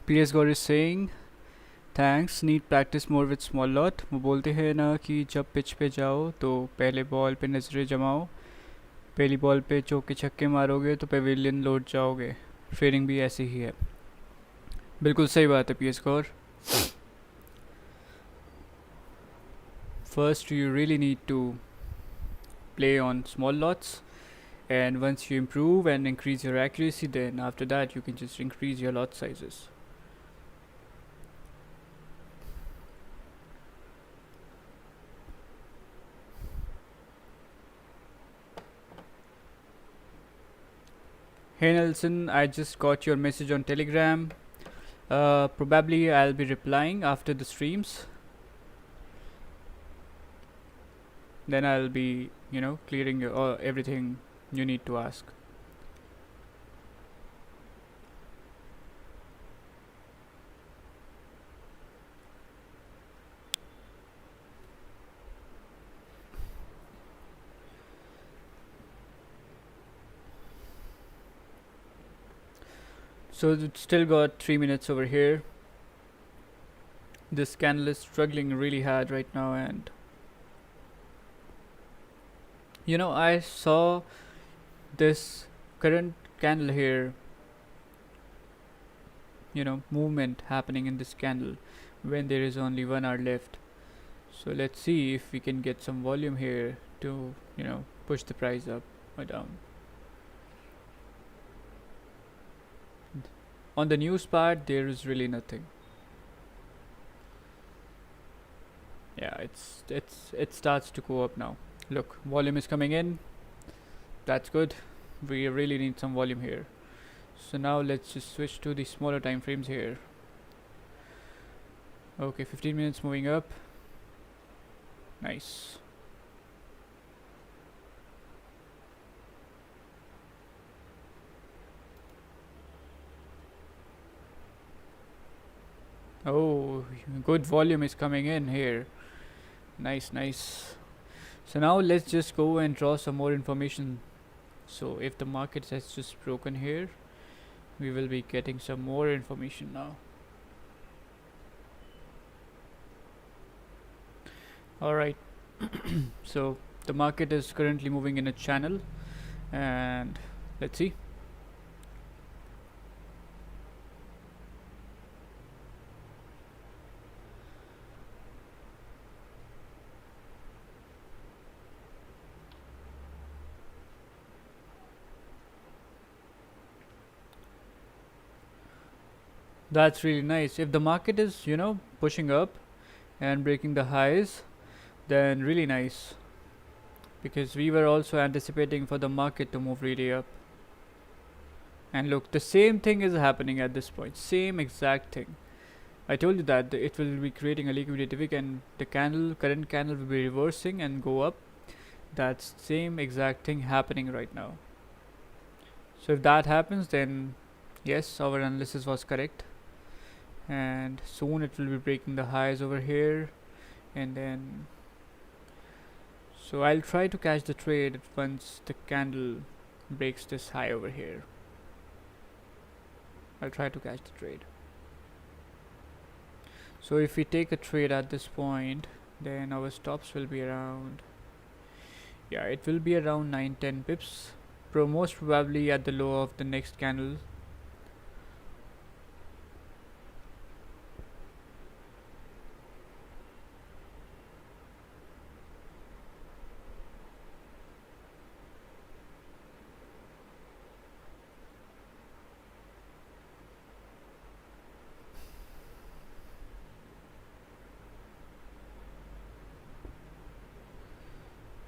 PS God is saying thanks need practice more with small lot. वो बोलते हैं ना कि जब pitch पे जाओ तो पहले बॉल पे नज़रें जमाओ, पहली बॉल पे चौके छक्के मारोगे तो पेविलियन लौट जाओगे. ट्रेनिंग भी ऐसी ही है. बिल्कुल सही बात है PS Gaur. First you really need to play on small lots, and once you improve and increase your accuracy, then after that you can just increase your lot sizes. Hey Nelson, I just got your message on Telegram. Probably I'll be replying after the streams. Then I'll be, clearing everything you need to ask. So it's still got 3 minutes over here. This candle is struggling really hard right now, and I saw this current candle here, movement happening in this candle when there is only 1 hour left. So let's see if we can get some volume here to push the price up or down. On the news part, there is really nothing. Yeah, it starts to go up now. Look, volume is coming in. That's good. We really need some volume here. So now let's just switch to the smaller time frames here. Okay, 15 minutes moving up. Nice. Oh, good volume is coming in here. Nice. So now let's just go and draw some more information. So if the market has just broken here, we will be getting some more information now. Alright. So the market is currently moving in a channel, and let's see. That's really nice. If the market is, pushing up and breaking the highs, then really nice. Because we were also anticipating for the market to move really up. And look, the same thing is happening at this point. Same exact thing. I told you that it will be creating a liquidity wick, and the current candle will be reversing and go up. That's same exact thing happening right now. So if that happens, then yes, our analysis was correct. And soon it will be breaking the highs over here, and then so I'll try to catch the trade once the candle breaks this high over here. I'll try to catch the trade. So if we take a trade at this point, then our stops will be around, it will be around 9-10 pips, most probably at the low of the next candle.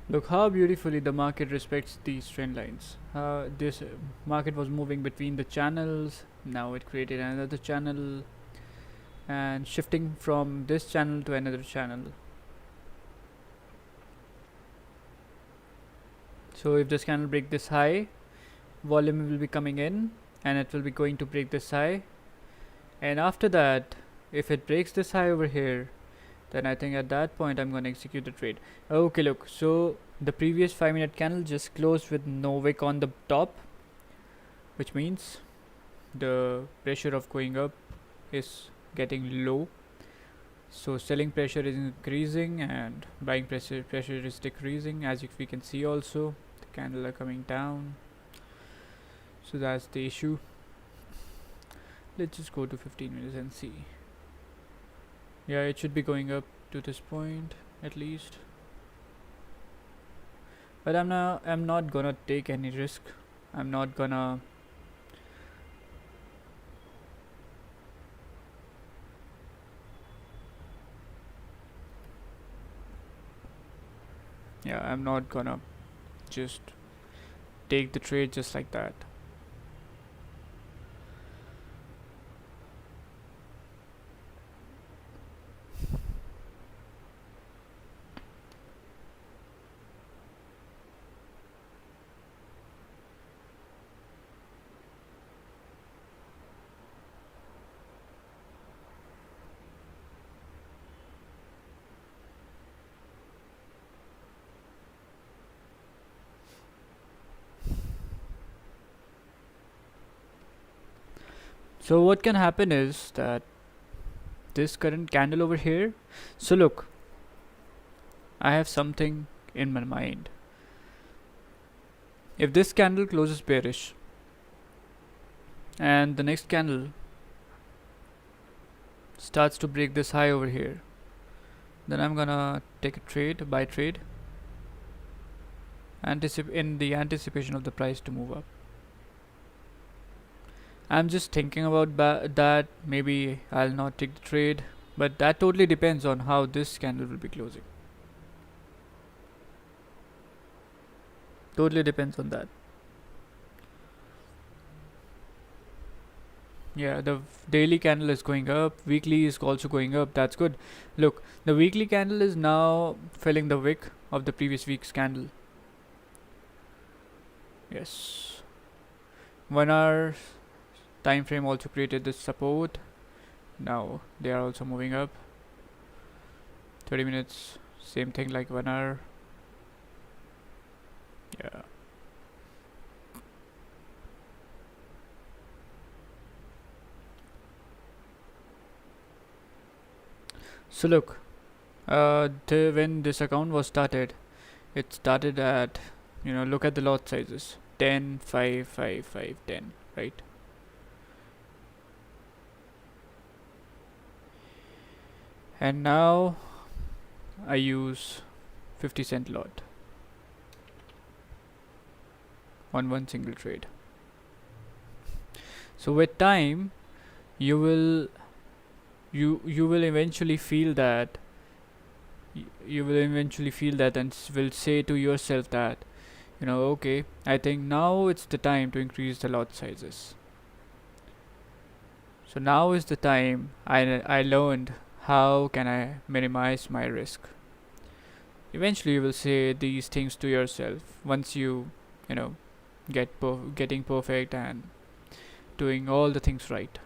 Look how beautifully the market respects these trend lines. This market was moving between the channels. Now it created another channel and shifting from this channel to another channel. So if this candle break this high, volume will be coming in and it will be going to break this high. And after that, if it breaks this high over here, then I think at that point I'm going to execute the trade. Okay, look, so the previous 5-minute candle just closed with no wick on the top, which means the pressure of going up is getting low, so selling pressure is increasing and buying pressure is decreasing. As we can see also, the candle are coming down, so that's the issue. Let's just go to 15 minutes and see. Yeah, it should be going up to this point at least, but I'm not gonna take any risk. I'm not gonna yeah, I'm not gonna just take the trade just like that. So what can happen is that this current candle over here, so look, I have something in my mind. If this candle closes bearish and the next candle starts to break this high over here, then I'm gonna take a trade, buy trade, in the anticipation of the price to move up. I'm just thinking about that. Maybe I'll not take the trade, but that totally depends on how this candle will be closing. Totally depends on that. Yeah, the daily candle is going up, weekly is also going up. That's good. Look, the weekly candle is now filling the wick of the previous week's candle. Yes. 1 hour time frame also created this support. Now they are also moving up. 30 minutes, same thing like 1 hour. Yeah. So look, when this account was started, it started at, look at the lot sizes, 10, 5, 5, 5, 10, right? And now I use 50 cent lot on one single trade. So with time, you will eventually feel that and will say to yourself that, okay, I think now it's the time to increase the lot sizes. So now is the time I learned how can I minimize my risk. Eventually you will say these things to yourself once you getting perfect and doing all the things right.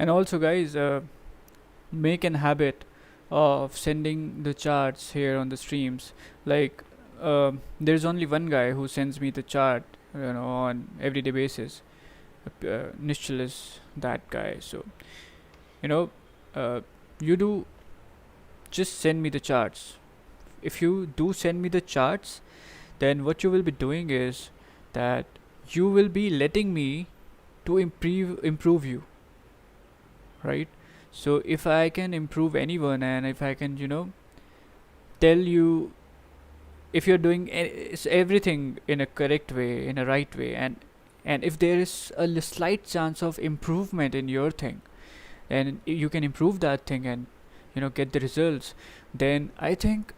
And also guys, make an habit of sending the charts here on the streams. Like, there's only one guy who sends me the chart, on everyday basis. Nishchal is that guy. So, you know, you do just send me the charts. If you do send me the charts, then what you will be doing is that you will be letting me to improve you, right? So if I can improve anyone, and if I can tell you if you're doing everything in a correct way, in a right way, and if there is a slight chance of improvement in your thing, and you can improve that thing and get the results, then I think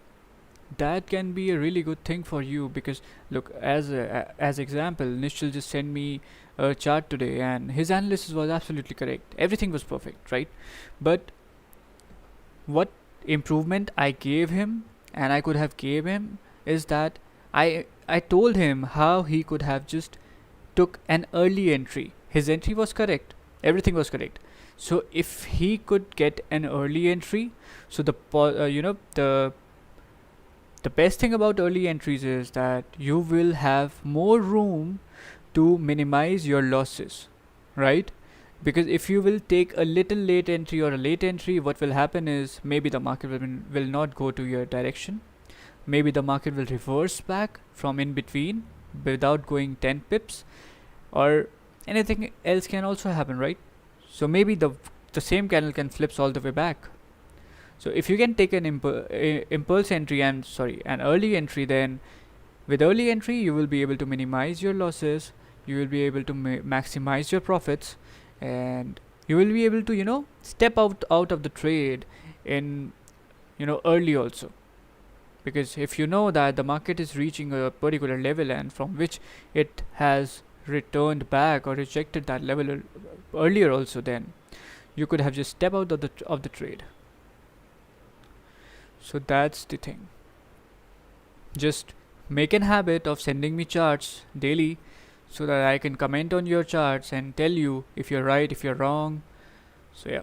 that can be a really good thing for you. Because look, as example, Nishchal just sent me a chart today and his analysis was absolutely correct, everything was perfect, right? But what improvement I gave him, and I could have gave him, is that I told him how he could have just took an early entry. His entry was correct, everything was correct. So if he could get an early entry, so the best thing about early entries is that you will have more room to minimize your losses, right? Because if you will take a little late entry or a late entry, what will happen is maybe the market will not go to your direction. Maybe the market will reverse back from in between without going 10 pips, or anything else can also happen, right? So maybe the same candle can flips all the way back. So if you can take an impulse entry and an early entry, then with early entry you will be able to minimize your losses, you will be able to maximize your profits, and you will be able to step out of the trade in early also. Because if you know that the market is reaching a particular level and from which it has returned back or rejected that level earlier also, then you could have just step out of the trade. So that's the thing. Just make an habit of sending me charts daily so that I can comment on your charts and tell you if you're right, if you're wrong. So yeah.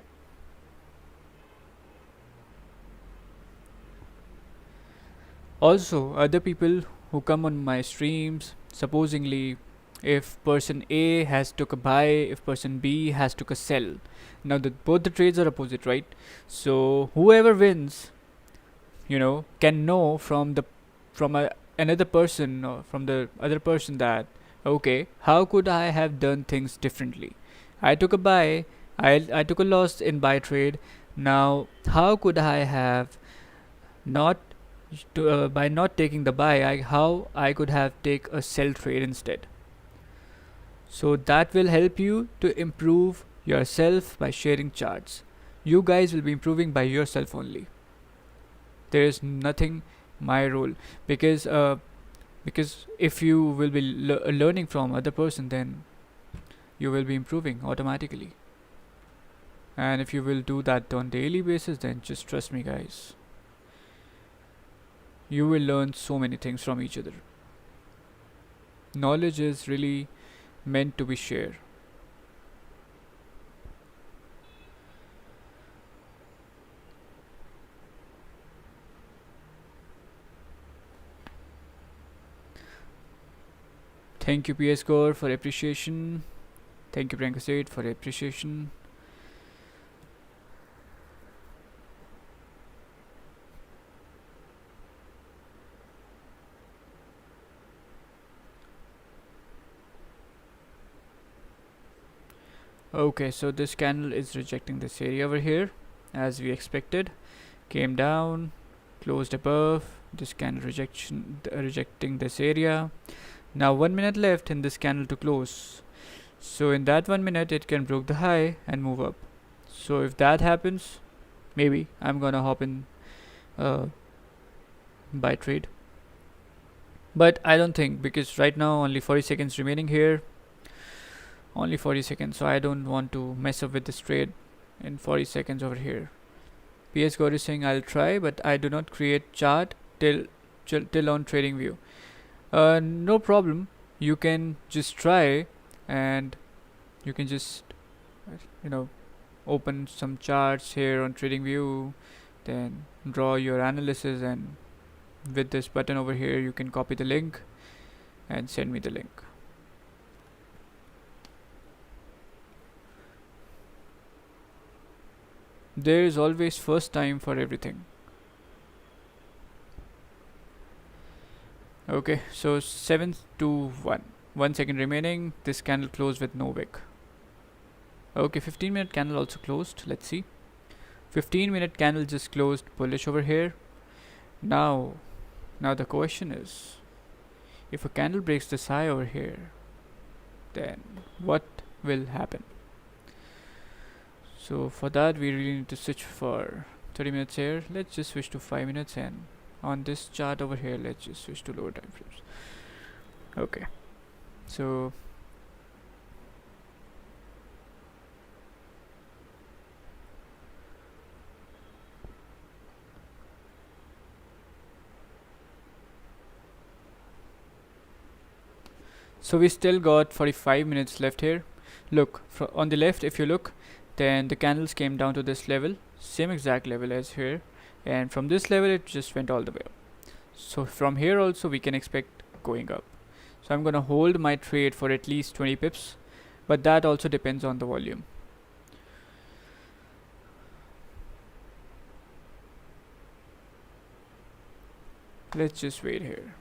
Also, other people who come on my streams, supposingly, if person A has took a buy, if person B has took a sell. Now both the trades are opposite, right? So whoever wins, can know from another person, or from the other person, that okay, how could I have done things differently? I took a buy, I took a loss in buy trade. Now how could I have not by not taking the buy, how I could have take a sell trade instead? So that will help you to improve yourself by sharing charts. You guys will be improving by yourself only. There is nothing my role, because if you will be learning from other person, then you will be improving automatically. And if you will do that on daily basis, then just trust me, guys, you will learn so many things from each other. Knowledge is really meant to be shared. Thank you, PS Gore, for appreciation. Thank you, Priyanka Seth, for appreciation. Okay, so this candle is rejecting this area over here, as we expected. Came down, closed above. This candle rejecting this area. Now 1 minute left in this candle to close. So in that 1 minute, it can break the high and move up. So if that happens, maybe I'm gonna hop in buy trade. But I don't think, because right now only 40 seconds remaining here. Only 40 seconds, so I don't want to mess up with this trade in 40 seconds over here. PS God is saying I'll try, but I do not create chart till on trading view. No problem, you can just try, and you can just open some charts here on trading view, then draw your analysis, and with this button over here you can copy the link and send me the link. There is always first time for everything. Okay, so 7 to 1. 1 second remaining. This candle closed with no wick. Okay, 15-minute candle also closed. Let's see. 15-minute candle just closed bullish over here. Now, now the question is, if a candle breaks this high over here, then what will happen? So for that we really need to switch for 30 minutes here. Let's just switch to 5 minutes, and on this chart over here let's just switch to lower time frames. Okay, so we still got 45 minutes left here. Look, on the left, if you look, then the candles came down to this level, same exact level as here, and from this level it just went all the way up. So from here also we can expect going up. So I'm gonna hold my trade for at least 20 pips, but that also depends on the volume. Let's just wait here.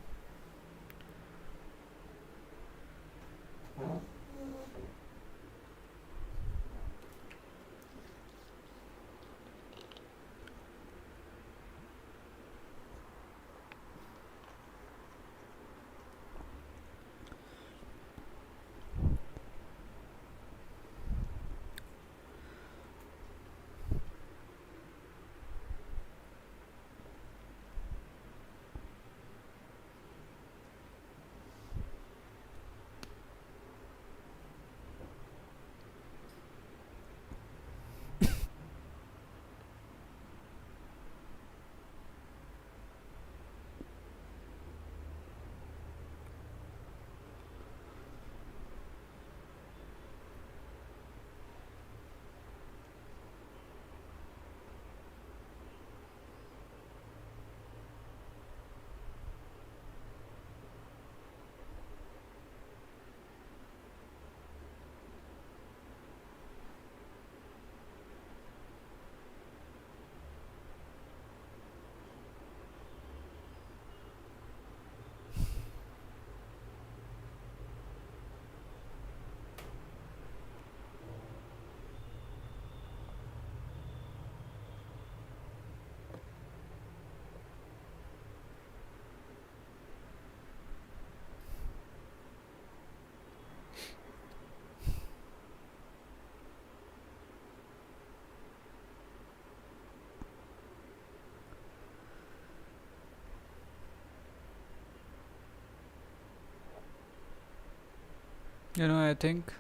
I think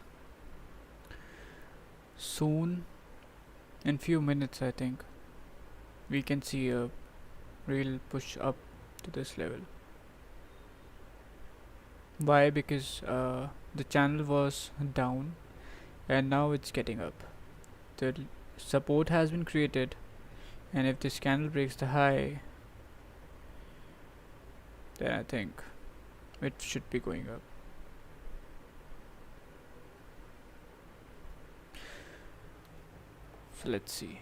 soon, in few minutes, I think we can see a real push up to this level. Why? Because the channel was down and now it's getting up. The support has been created, and if this candle breaks the high, then I think it should be going up. So let's see.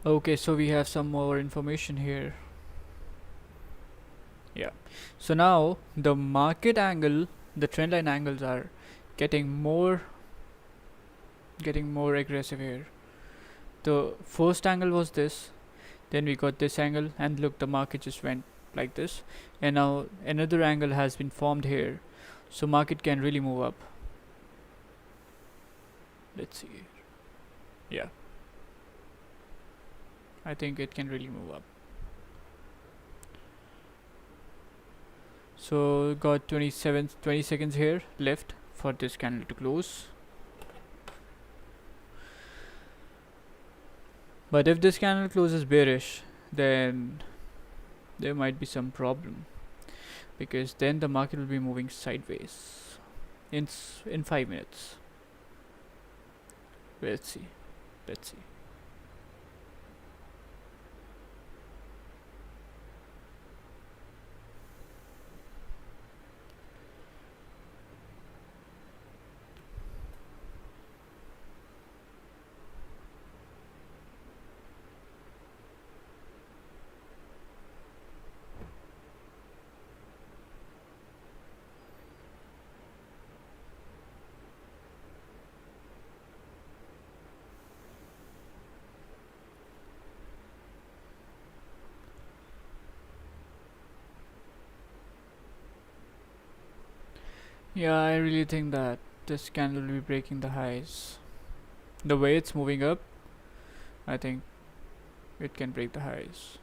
Okay, so we have some more information here. Yeah, so now the market angle, the trend line angles are getting more aggressive here. The first angle was this, then we got this angle, and look, the market just went like this, and now another angle has been formed here, so market can really move up. Let's see. Yeah, I think it can really move up. So got 20 seconds here left for this candle to close. But if this candle closes bearish, then there might be some problem, because then the market will be moving sideways in 5 minutes. Let's see. Yeah, I really think that this candle will be breaking the highs. The way it's moving up, I think it can break the highs.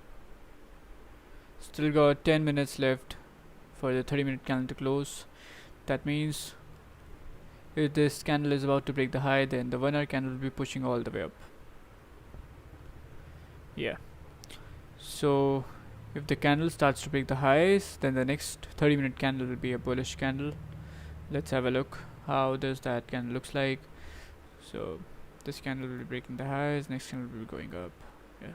Still got 10 minutes left for the 30-minute candle to close. That means if this candle is about to break the high, then the 1 hour candle will be pushing all the way up. Yeah. So if the candle starts to break the highs, then the next 30-minute candle will be a bullish candle. Let's have a look. How does that candle looks like? So this candle will be breaking the highs, next candle will be going up. Yeah.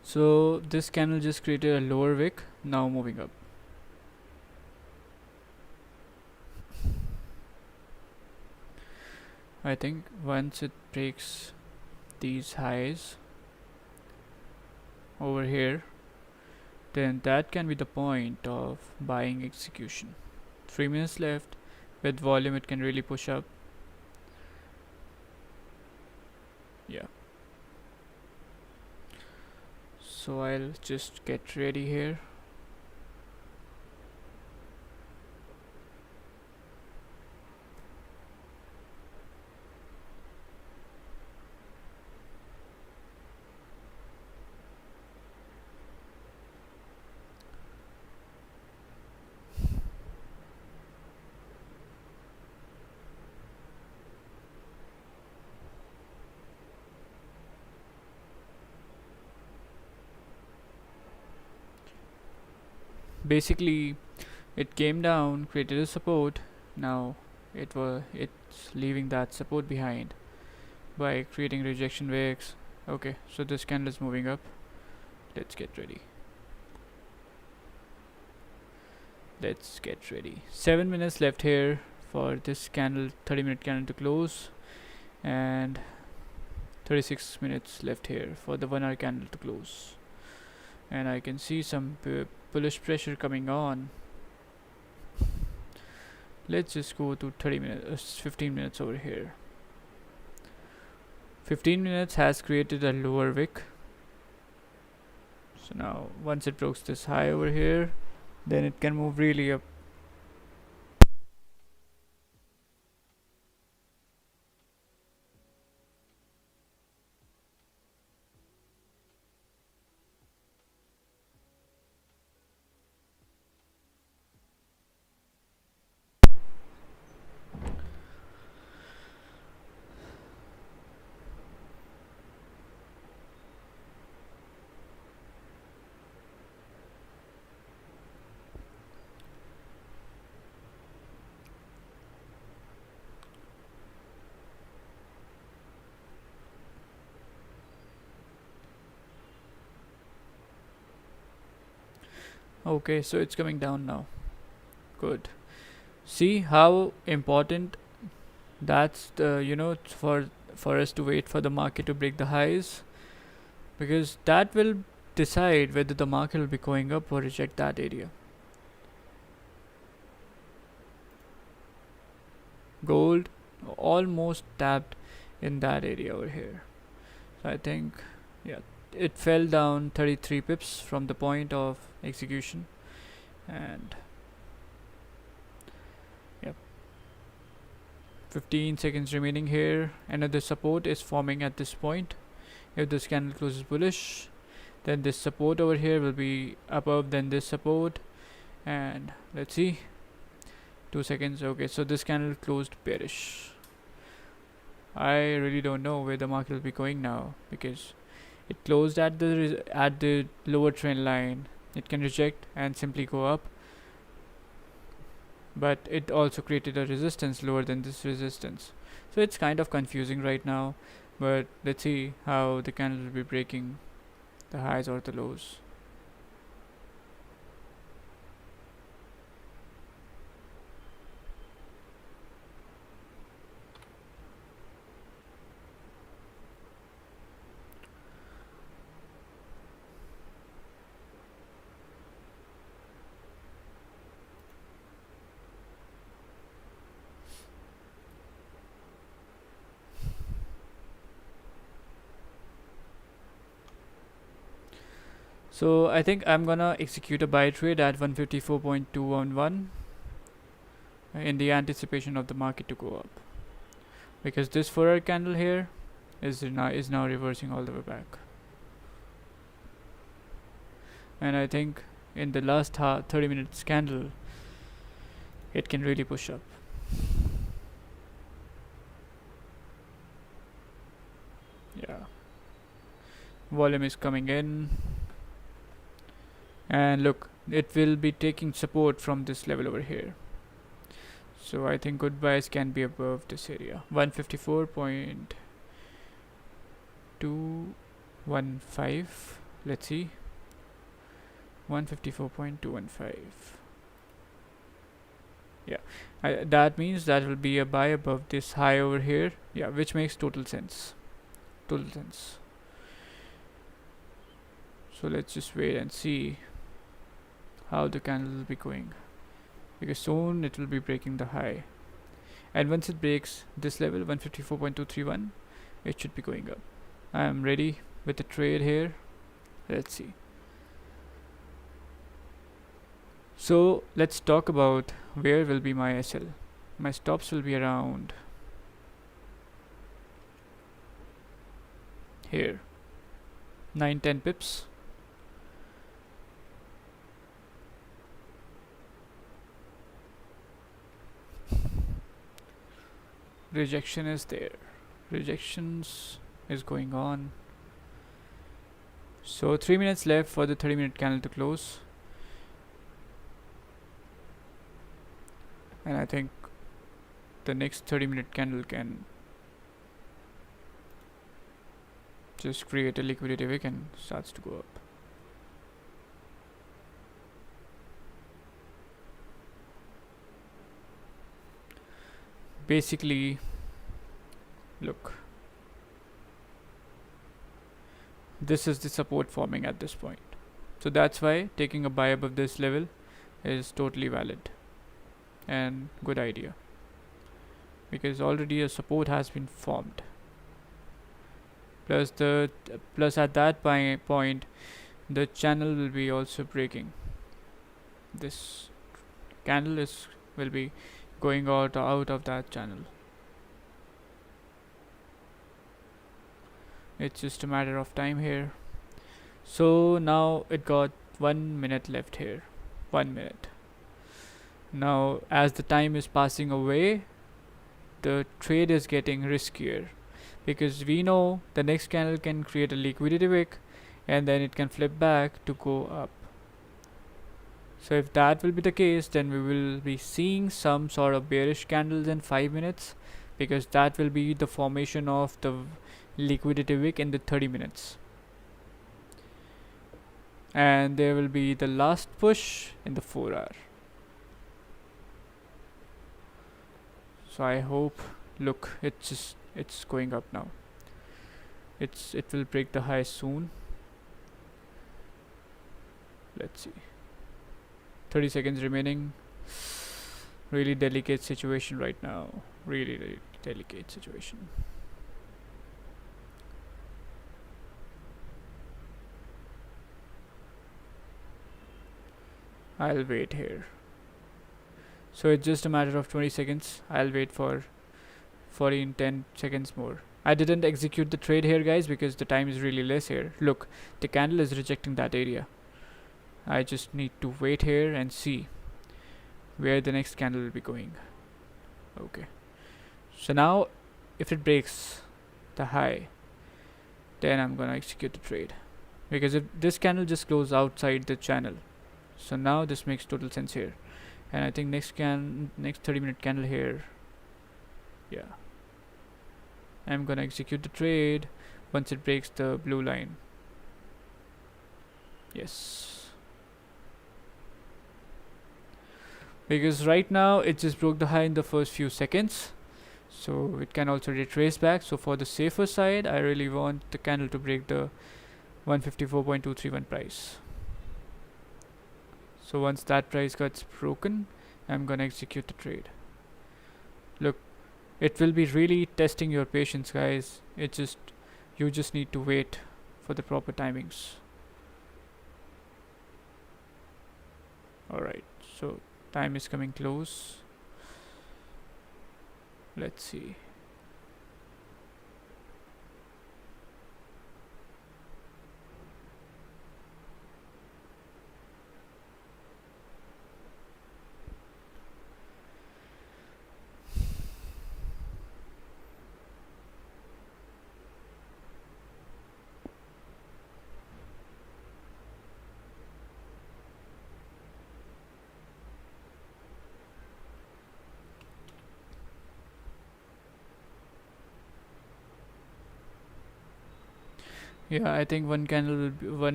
So this candle just created a lower wick, now moving up. I think once it breaks these highs over here, then that can be the point of buying execution. 3 minutes left. With volume it can really push up. Yeah. So I'll just get ready here. Basically it came down, created a support. Now it's leaving that support behind by creating rejection wicks. Okay, so this candle is moving up. Let's get ready. 7 minutes left here for this candle, 30-minute candle to close, and 36 minutes left here for the 1 hour candle to close. And I can see some bullish pressure coming on. Let's just go to 15 minutes over here. 15 minutes has created a lower wick. So now once it breaks this high over here, then it can move really up. Okay, so it's coming down now. Good. See how important that's the, for us to wait for the market to break the highs, because that will decide whether the market will be going up or reject that area. Gold almost tapped in that area over here. So I think, yeah, it fell down 33 pips from the point of execution, and yep, 15 seconds remaining here. Another support is forming at this point. If this candle closes bullish, then this support over here will be above than this support, and let's see, 2 seconds. Okay, so this candle closed bearish. I really don't know where the market will be going now, because it closed at the lower trend line. It can reject and simply go up, but it also created a resistance lower than this resistance. So it's kind of confusing right now, but let's see how the candle will be breaking the highs or the lows. So I think I'm gonna execute a buy trade at 154.211 in the anticipation of the market to go up, because this 4-hour candle here is now reversing all the way back, and I think in the last 30 minutes candle it can really push up. Yeah, volume is coming in, and look, it will be taking support from this level over here. So I think good buys can be above this area, 154.215. Let's see, 154.215. Yeah, that means that will be a buy above this high over here. Yeah, which makes total sense. So let's just wait and see how the candle will be going, because soon it will be breaking the high, and once it breaks this level 154.231, it should be going up. I am ready with the trade here. Let's see. So let's talk about where will be my SL. My stops will be around here, 9-10 pips. Rejection is there, rejections is going on. So 3 minutes left for the 30-minute candle to close, and I think the next 30-minute candle can just create a liquidity wick and starts to go up. Basically, look, this is the support forming at this point, so that's why taking a buy above this level is totally valid and good idea, because already a support has been formed, plus at that point the channel will be also breaking. This candle will be going out of that channel. It's just a matter of time here. So now it got 1 minute left here. 1 minute. Now as the time is passing away, the trade is getting riskier, because we know the next candle can create a liquidity wick and then it can flip back to go up. So if that will be the case, then we will be seeing some sort of bearish candles in 5 minutes, because that will be the formation of the liquidity wick in the 30 minutes, and there will be the last push in the 4-hour. So I hope, look, it's going up now. It will break the high soon. Let's see, 30 seconds remaining. Really delicate situation right now. Really delicate situation. I'll wait here. So it's just a matter of 20 seconds. I'll wait for 10 seconds more. I didn't execute the trade here, guys, because the time is really less here. Look, the candle is rejecting that area. I just need to wait here and see where the next candle will be going. Okay, so now if it breaks the high, then I'm gonna execute the trade, because if this candle just goes outside the channel, so now this makes total sense here. And I think next 30-minute candle here, yeah, I'm gonna execute the trade once it breaks the blue line. Yes, because right now it just broke the high in the first few seconds, so it can also retrace back. So for the safer side, I really want the candle to break the 154.231 price. So once that price gets broken, I'm gonna execute the trade. Look, it will be really testing your patience, guys. You just need to wait for the proper timings. Alright, so time is coming close. Let's see. Yeah, I think 1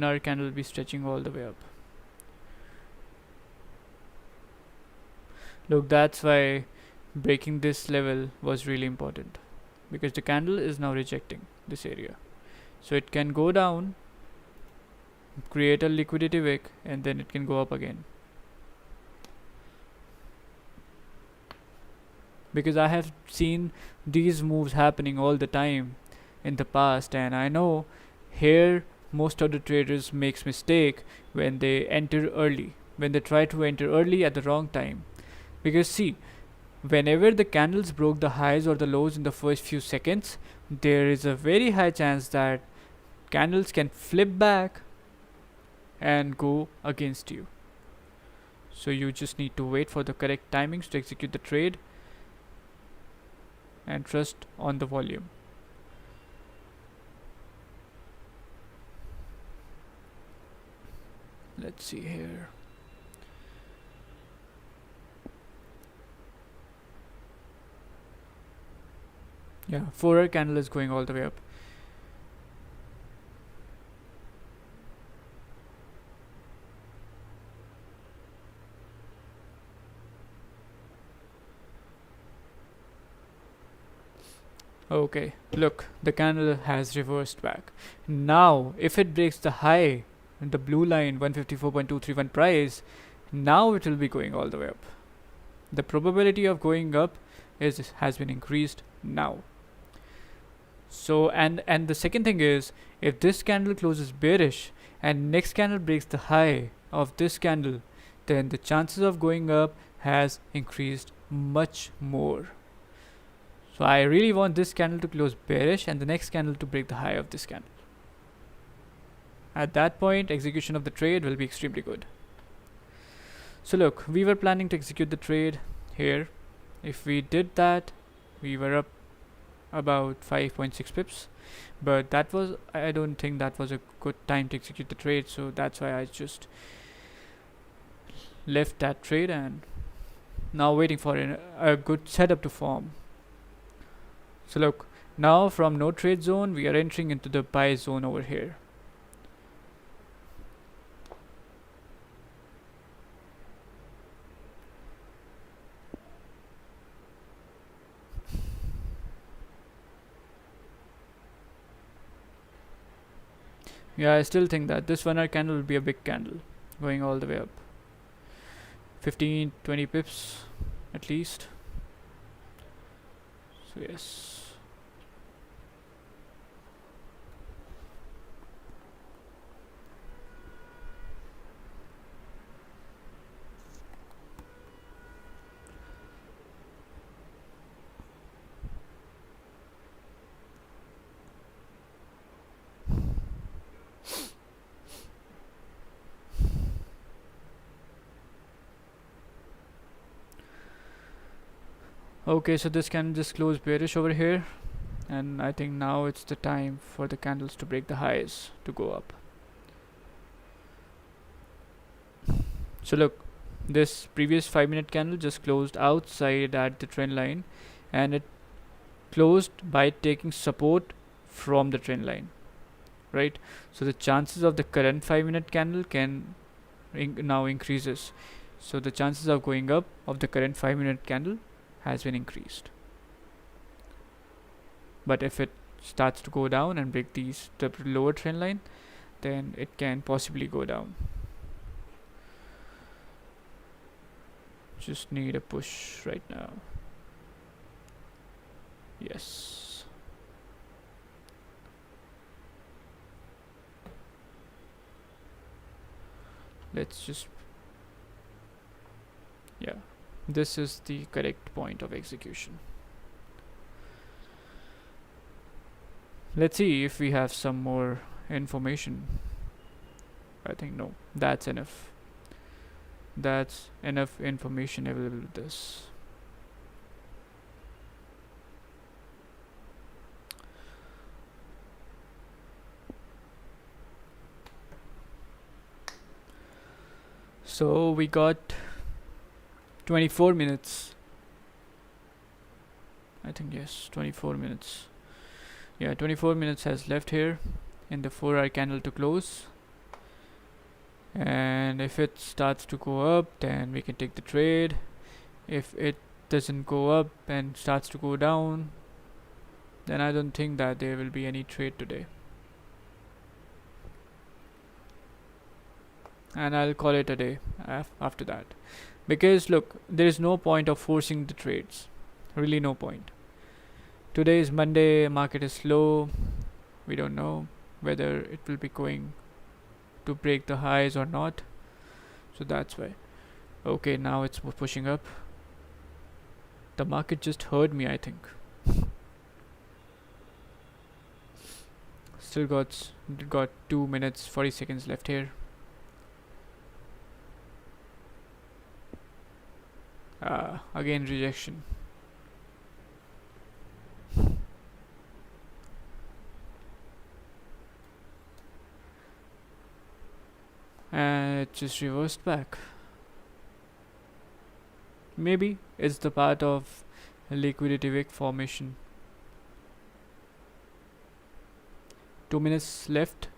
hour candle will be stretching all the way up. Look, that's why breaking this level was really important, because the candle is now rejecting this area. So it can go down, create a liquidity wick, and then it can go up again. Because I have seen these moves happening all the time in the past, and I know here most of the traders makes mistake when they enter early, when they try to enter early at the wrong time. Because see, whenever the candles broke the highs or the lows in the first few seconds, there is a very high chance that candles can flip back and go against you. So you just need to wait for the correct timings to execute the trade and trust on the volume. Let's see here. Yeah, 4-hour candle is going all the way up. Okay, look, the candle has reversed back. Now, if it breaks the high, the blue line 154.231 price, now it will be going all the way up. The probability of going up has been increased now. So and the second thing is, if this candle closes bearish and next candle breaks the high of this candle, then the chances of going up has increased much more. So I really want this candle to close bearish and the next candle to break the high of this candle. At that point, execution of the trade will be extremely good. So look, we were planning to execute the trade here. If we did that, we were up about 5.6 pips, but I don't think that was a good time to execute the trade, so that's why I just left that trade and now waiting for a good setup to form. So look, now from no trade zone we are entering into the buy zone over here. Yeah, I still think that this 1 hour candle will be a big candle going all the way up 15-20 pips at least. So yes. Okay, so this candle just closed bearish over here, and I think now it's the time for the candles to break the highs to go up. So look, this previous 5-minute candle just closed outside at the trend line, and it closed by taking support from the trend line, right? So the chances of the current 5-minute candle can now increases. So the chances of going up of the current 5-minute candle has been increased. But if it starts to go down and break the lower trend line, then it can possibly go down. Just need a push right now. Yes. Let's just Yeah, this is the correct point of execution. Let's see if we have some more information. I think no, that's enough. That's enough information available with this. So we got 24 minutes. I think yes, 24 minutes. Yeah, 24 minutes has left here in the 4-hour candle to close. And if it starts to go up, then we can take the trade. If it doesn't go up and starts to go down, then I don't think that there will be any trade today. And I'll call it a day after that. Because look, there is no point of forcing the trades. Really no point. Today is Monday, market is slow. We don't know whether it will be going to break the highs or not. So that's why. Okay, now it's pushing up. The market just heard me, I think. Still got 2 minutes 40 seconds left here. Again rejection. And it just reversed back. Maybe it's the part of liquidity wick formation. 2 minutes left.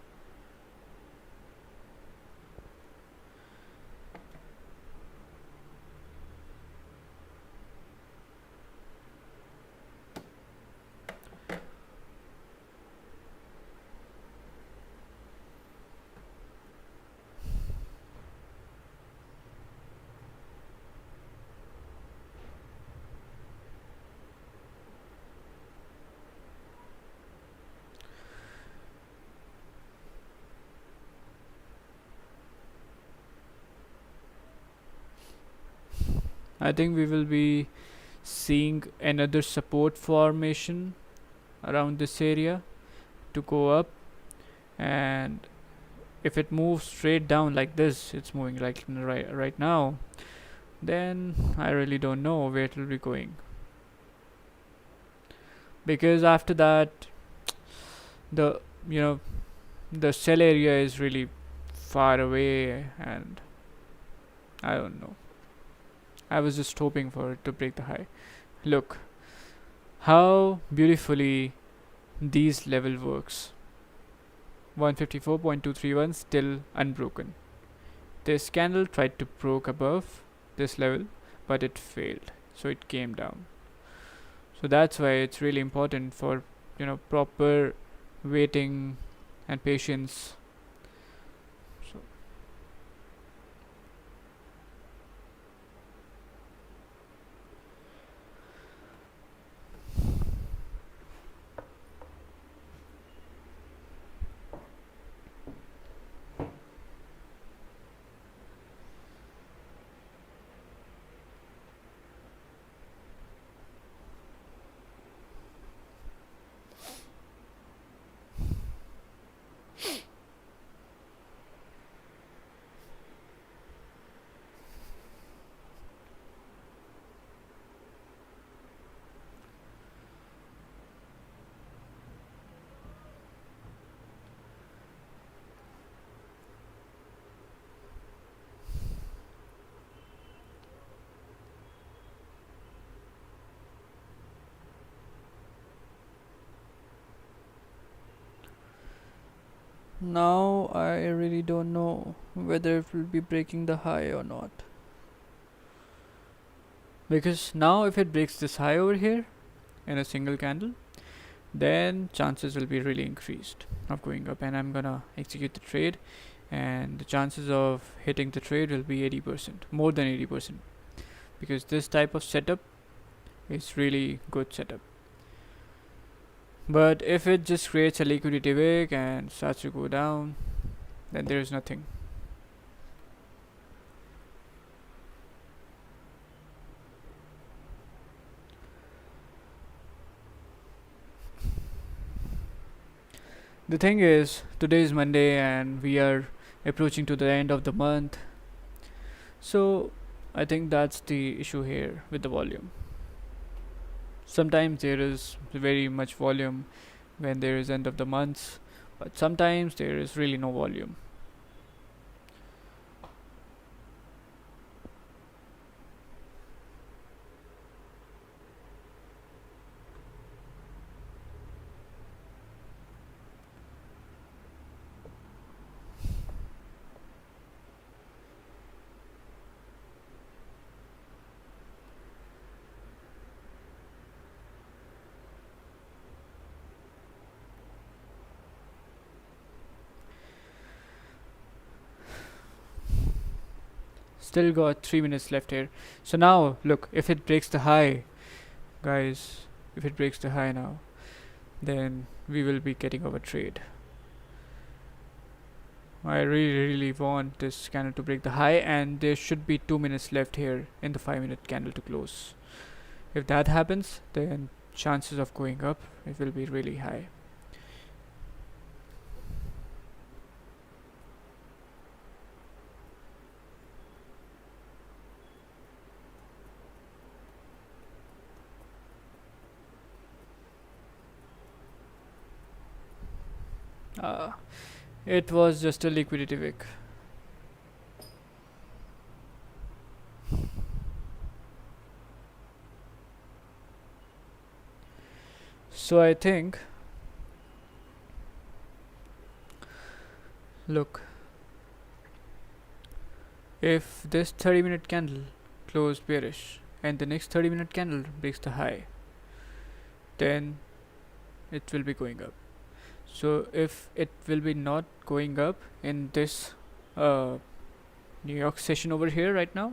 I think we will be seeing another support formation around this area to go up, and if it moves straight down like this, it's moving like right now, then I really don't know where it will be going, because after that the you know the sell area is really far away, and I don't know. I was just hoping for it to break the high. Look how beautifully these level works. 154.231 still unbroken. This candle tried to broke above this level, but it failed, so it came down. So that's why it's really important for proper waiting and patience. So now I really don't know whether it will be breaking the high or not. Because now if it breaks this high over here in a single candle, then chances will be really increased of going up, and I'm gonna execute the trade, and the chances of hitting the trade will be 80%, more than 80%, because this type of setup is really good setup. But if it just creates a liquidity wick and starts to go down, then there is nothing. The thing is, today is Monday and we are approaching to the end of the month. So I think that's the issue here with the volume. Sometimes there is very much volume when there is end of the months, but sometimes there is really no volume. Still got 3 minutes left here. So now look, if it breaks the high, guys, if it breaks the high now, then we will be getting our trade. I really want this candle to break the high, and there should be 2 minutes left here in the 5-minute candle to close. If that happens, then chances of going up, it will be really high. uh, it was just a liquidity wick. So I think, look, if this 30-minute candle closed bearish and the next 30-minute candle breaks the high, then it will be going up. So if it will be not going up in this New York session over here right now,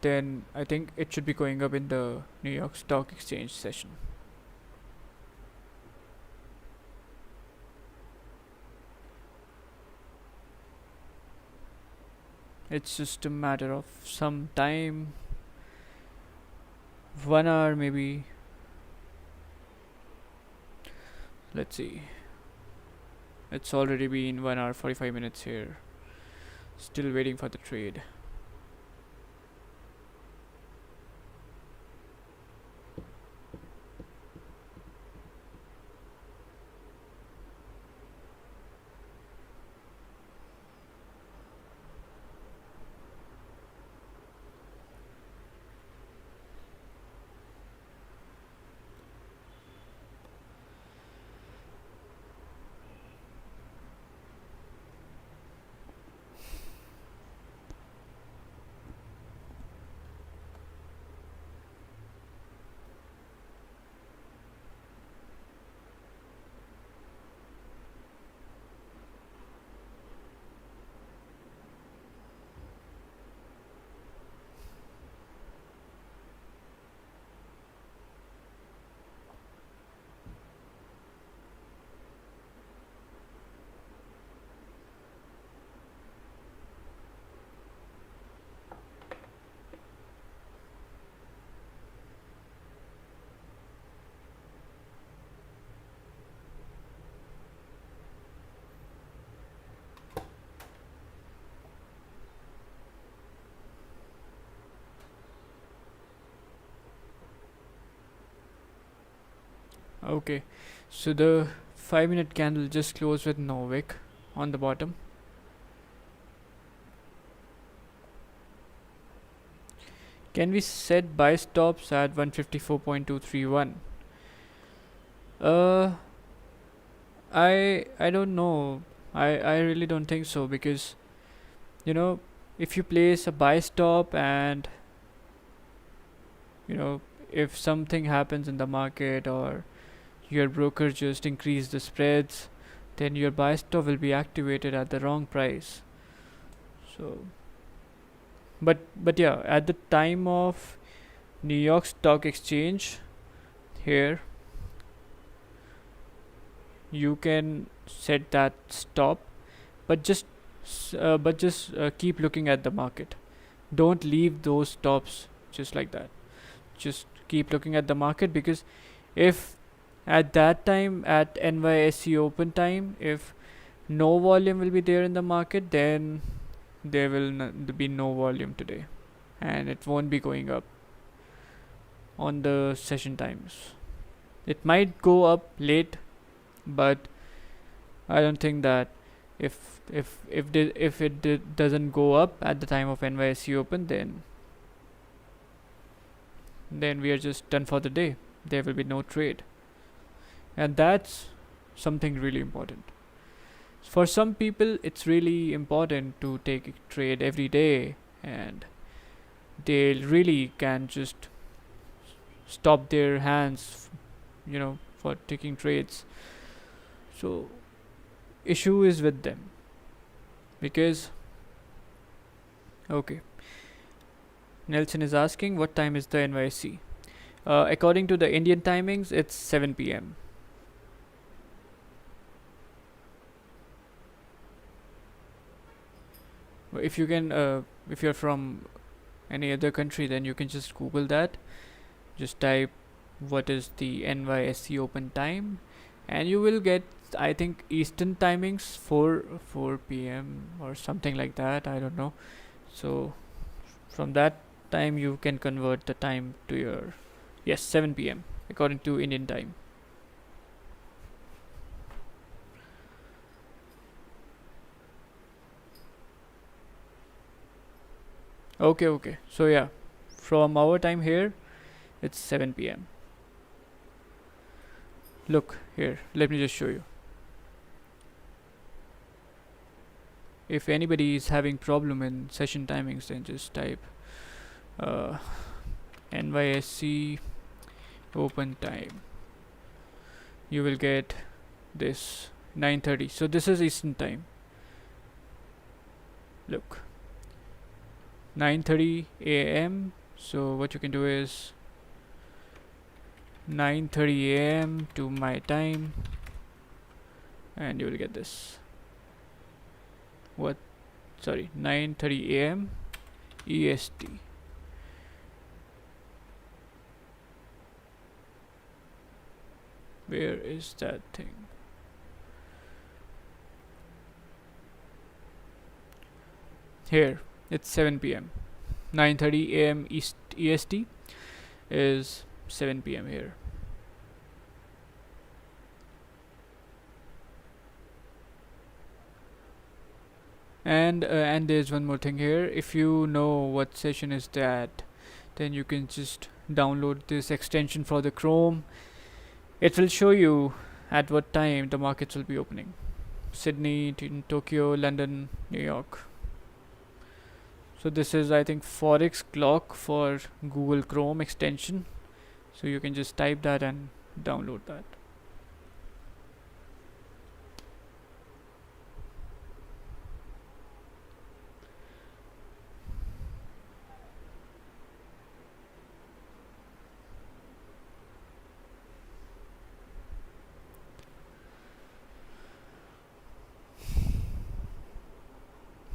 then I think it should be going up in the New York Stock Exchange session. It's just a matter of some time, 1 hour maybe. Let's see. It's already been 1 hour 45 minutes here. Still waiting for the trade. Okay, so the 5-minute candle just closed with no wick on the bottom. Can we set buy stops at 154.231? Uh, I don't know. I really don't think so, because you know, if you place a buy stop and you know, if something happens in the market or your broker just increase the spreads, then your buy stop will be activated at the wrong price. So but yeah, at the time of New York Stock Exchange here, you can set that stop, but just keep looking at the market. Don't leave those stops just like that. Just keep looking at the market, because if At that time, at NYSE open time, if no volume will be there in the market, then there will be no volume today, and it won't be going up on the session times. It might go up late, but I don't think that if it doesn't go up at the time of NYSE open, then we are just done for the day. There will be no trade, and that's something really important. For some people, it's really important to take a trade every day, and they really can just stop their hands, for taking trades. So issue is with them, because okay, Nelson is asking what time is the NYC. According to the Indian timings, it's 7 p.m. If you can, if you're from any other country, then you can just Google that. Just type what is the NYSE open time, and you will get, I think, Eastern timings, 4 p.m. or something like that. I don't know. So from that time, you can convert the time to your, yes, 7 p.m. according to Indian time. Okay. So yeah, from our time here, it's 7 p.m. Look here, let me just show you. If anybody is having problem in session timings, then just type NYSE open time. You will get this 9:30. So this is Eastern time. Look, 9:30 a.m. So what you can do is 9:30 a.m. to my time, and you will get this. What? Sorry, 9:30 a.m. EST. Where is that thing? Here, it's 7 p.m. 9:30 a.m. EST is 7 p.m. here. And there's one more thing here. If you know what session is that, then you can just download this extension for the Chrome. It will show you at what time the markets will be opening. Sydney, Tokyo, London, New York. So this is, I think, Forex clock for Google Chrome extension. So you can just type that and download that.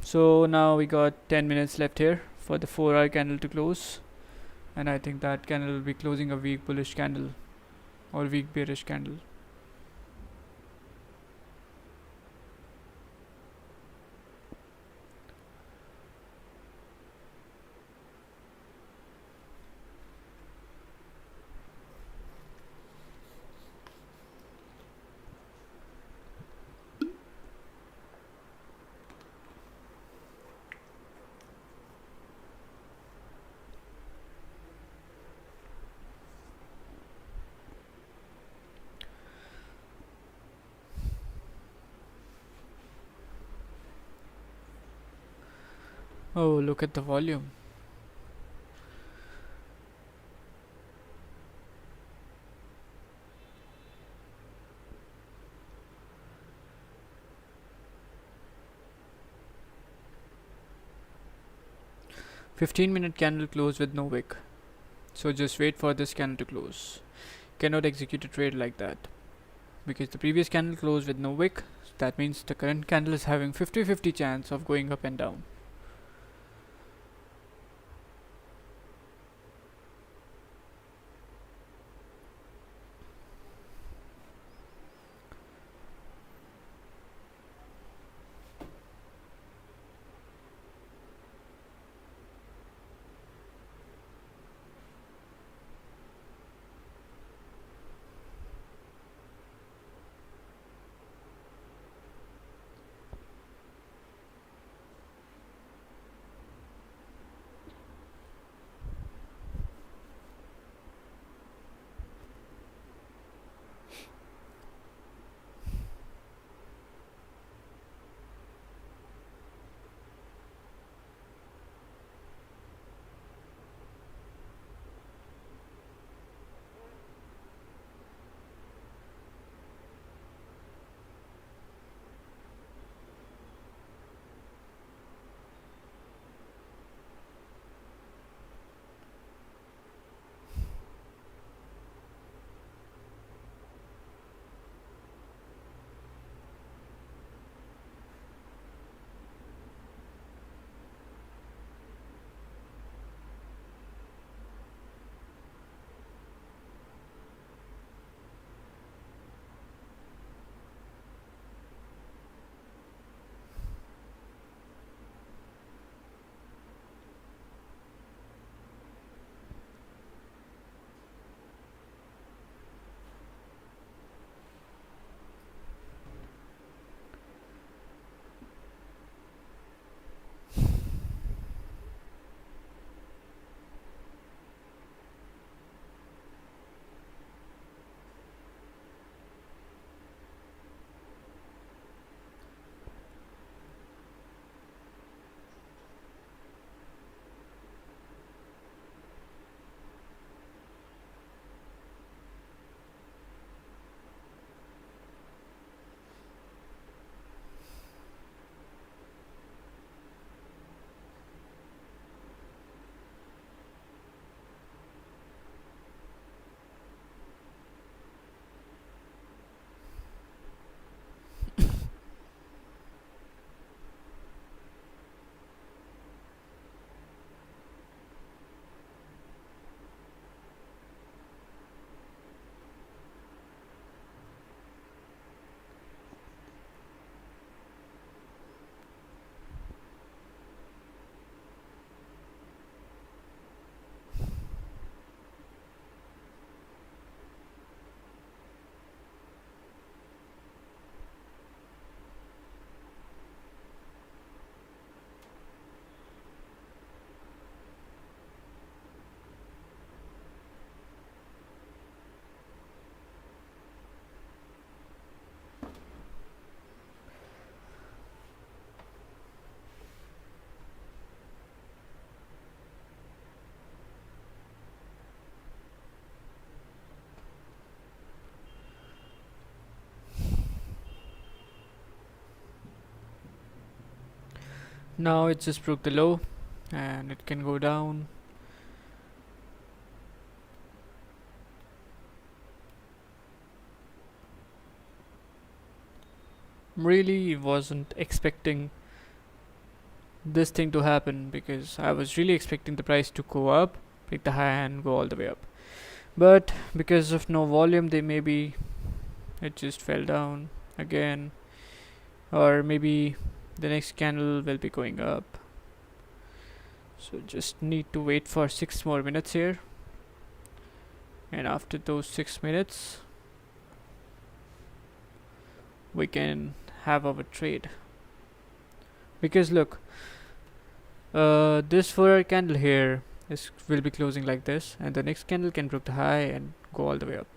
So now we got 10 minutes left here for the 4-hour candle to close, and I think that candle will be closing a weak bullish candle or weak bearish candle. Oh, look at the volume. "15-minute candle close with no wick." So just wait for this candle to close. Cannot execute a trade like that, because the previous candle closed with no wick. That means the current candle is having 50-50 chance of going up and down. Now it just broke the low and it can go down. Really wasn't expecting this thing to happen, because I was really expecting the price to go up, break the high and go all the way up. But because of no volume, they maybe it just fell down again, or maybe the next candle will be going up. So just need to wait for 6 more minutes here, and after those 6 minutes we can have our trade. Because look, this 4 hour candle here will be closing like this, and the next candle can break the high and go all the way up.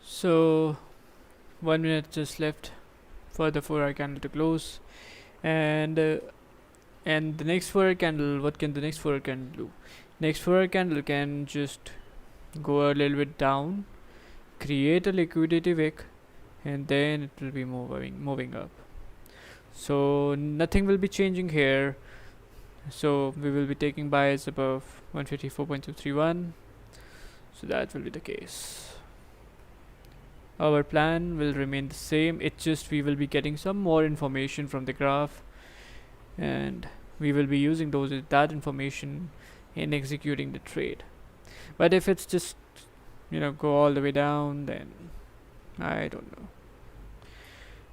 So 1 minute just left for the 4 hour candle to close, and and the next 4 hour candle, what can the next 4 hour candle do? Next 4 hour candle can just go a little bit down, create a liquidity wick, and then it will be moving up. So nothing will be changing here. So we will be taking buys above 154.231. So that will be the case. Our plan will remain the same. It's just we will be getting some more information from the graph, and we will be using that information in executing the trade. But if it's just go all the way down, then I don't know.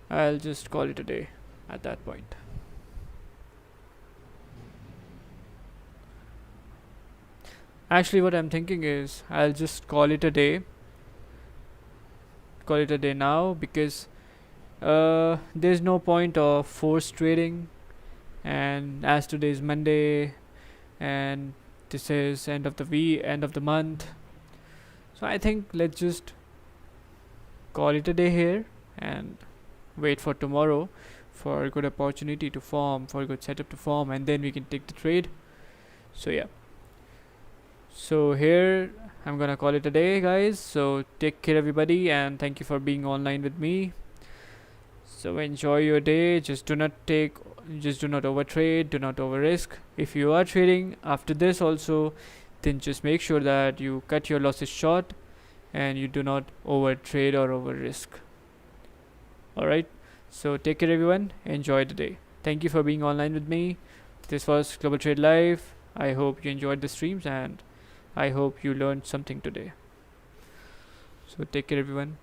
I'll just call it a day at that point. Actually, what I'm thinking is I'll just call it a day now, because there's no point of force trading, and as today is Monday and this is end of the week, end of the month, so I think let's just call it a day here and wait for tomorrow for a good opportunity to form, for a good setup to form, and then we can take the trade. So yeah, so here I'm gonna call it a day, guys. So take care everybody, and thank you for being online with me. So enjoy your day. Just do not over trade, do not over risk. If you are trading after this also, then just make sure that you cut your losses short and you do not over trade or over risk. Alright, so take care everyone, enjoy the day. Thank you for being online with me. This was Global Trade Live. I hope you enjoyed the streams and I hope you learned something today. So take care everyone.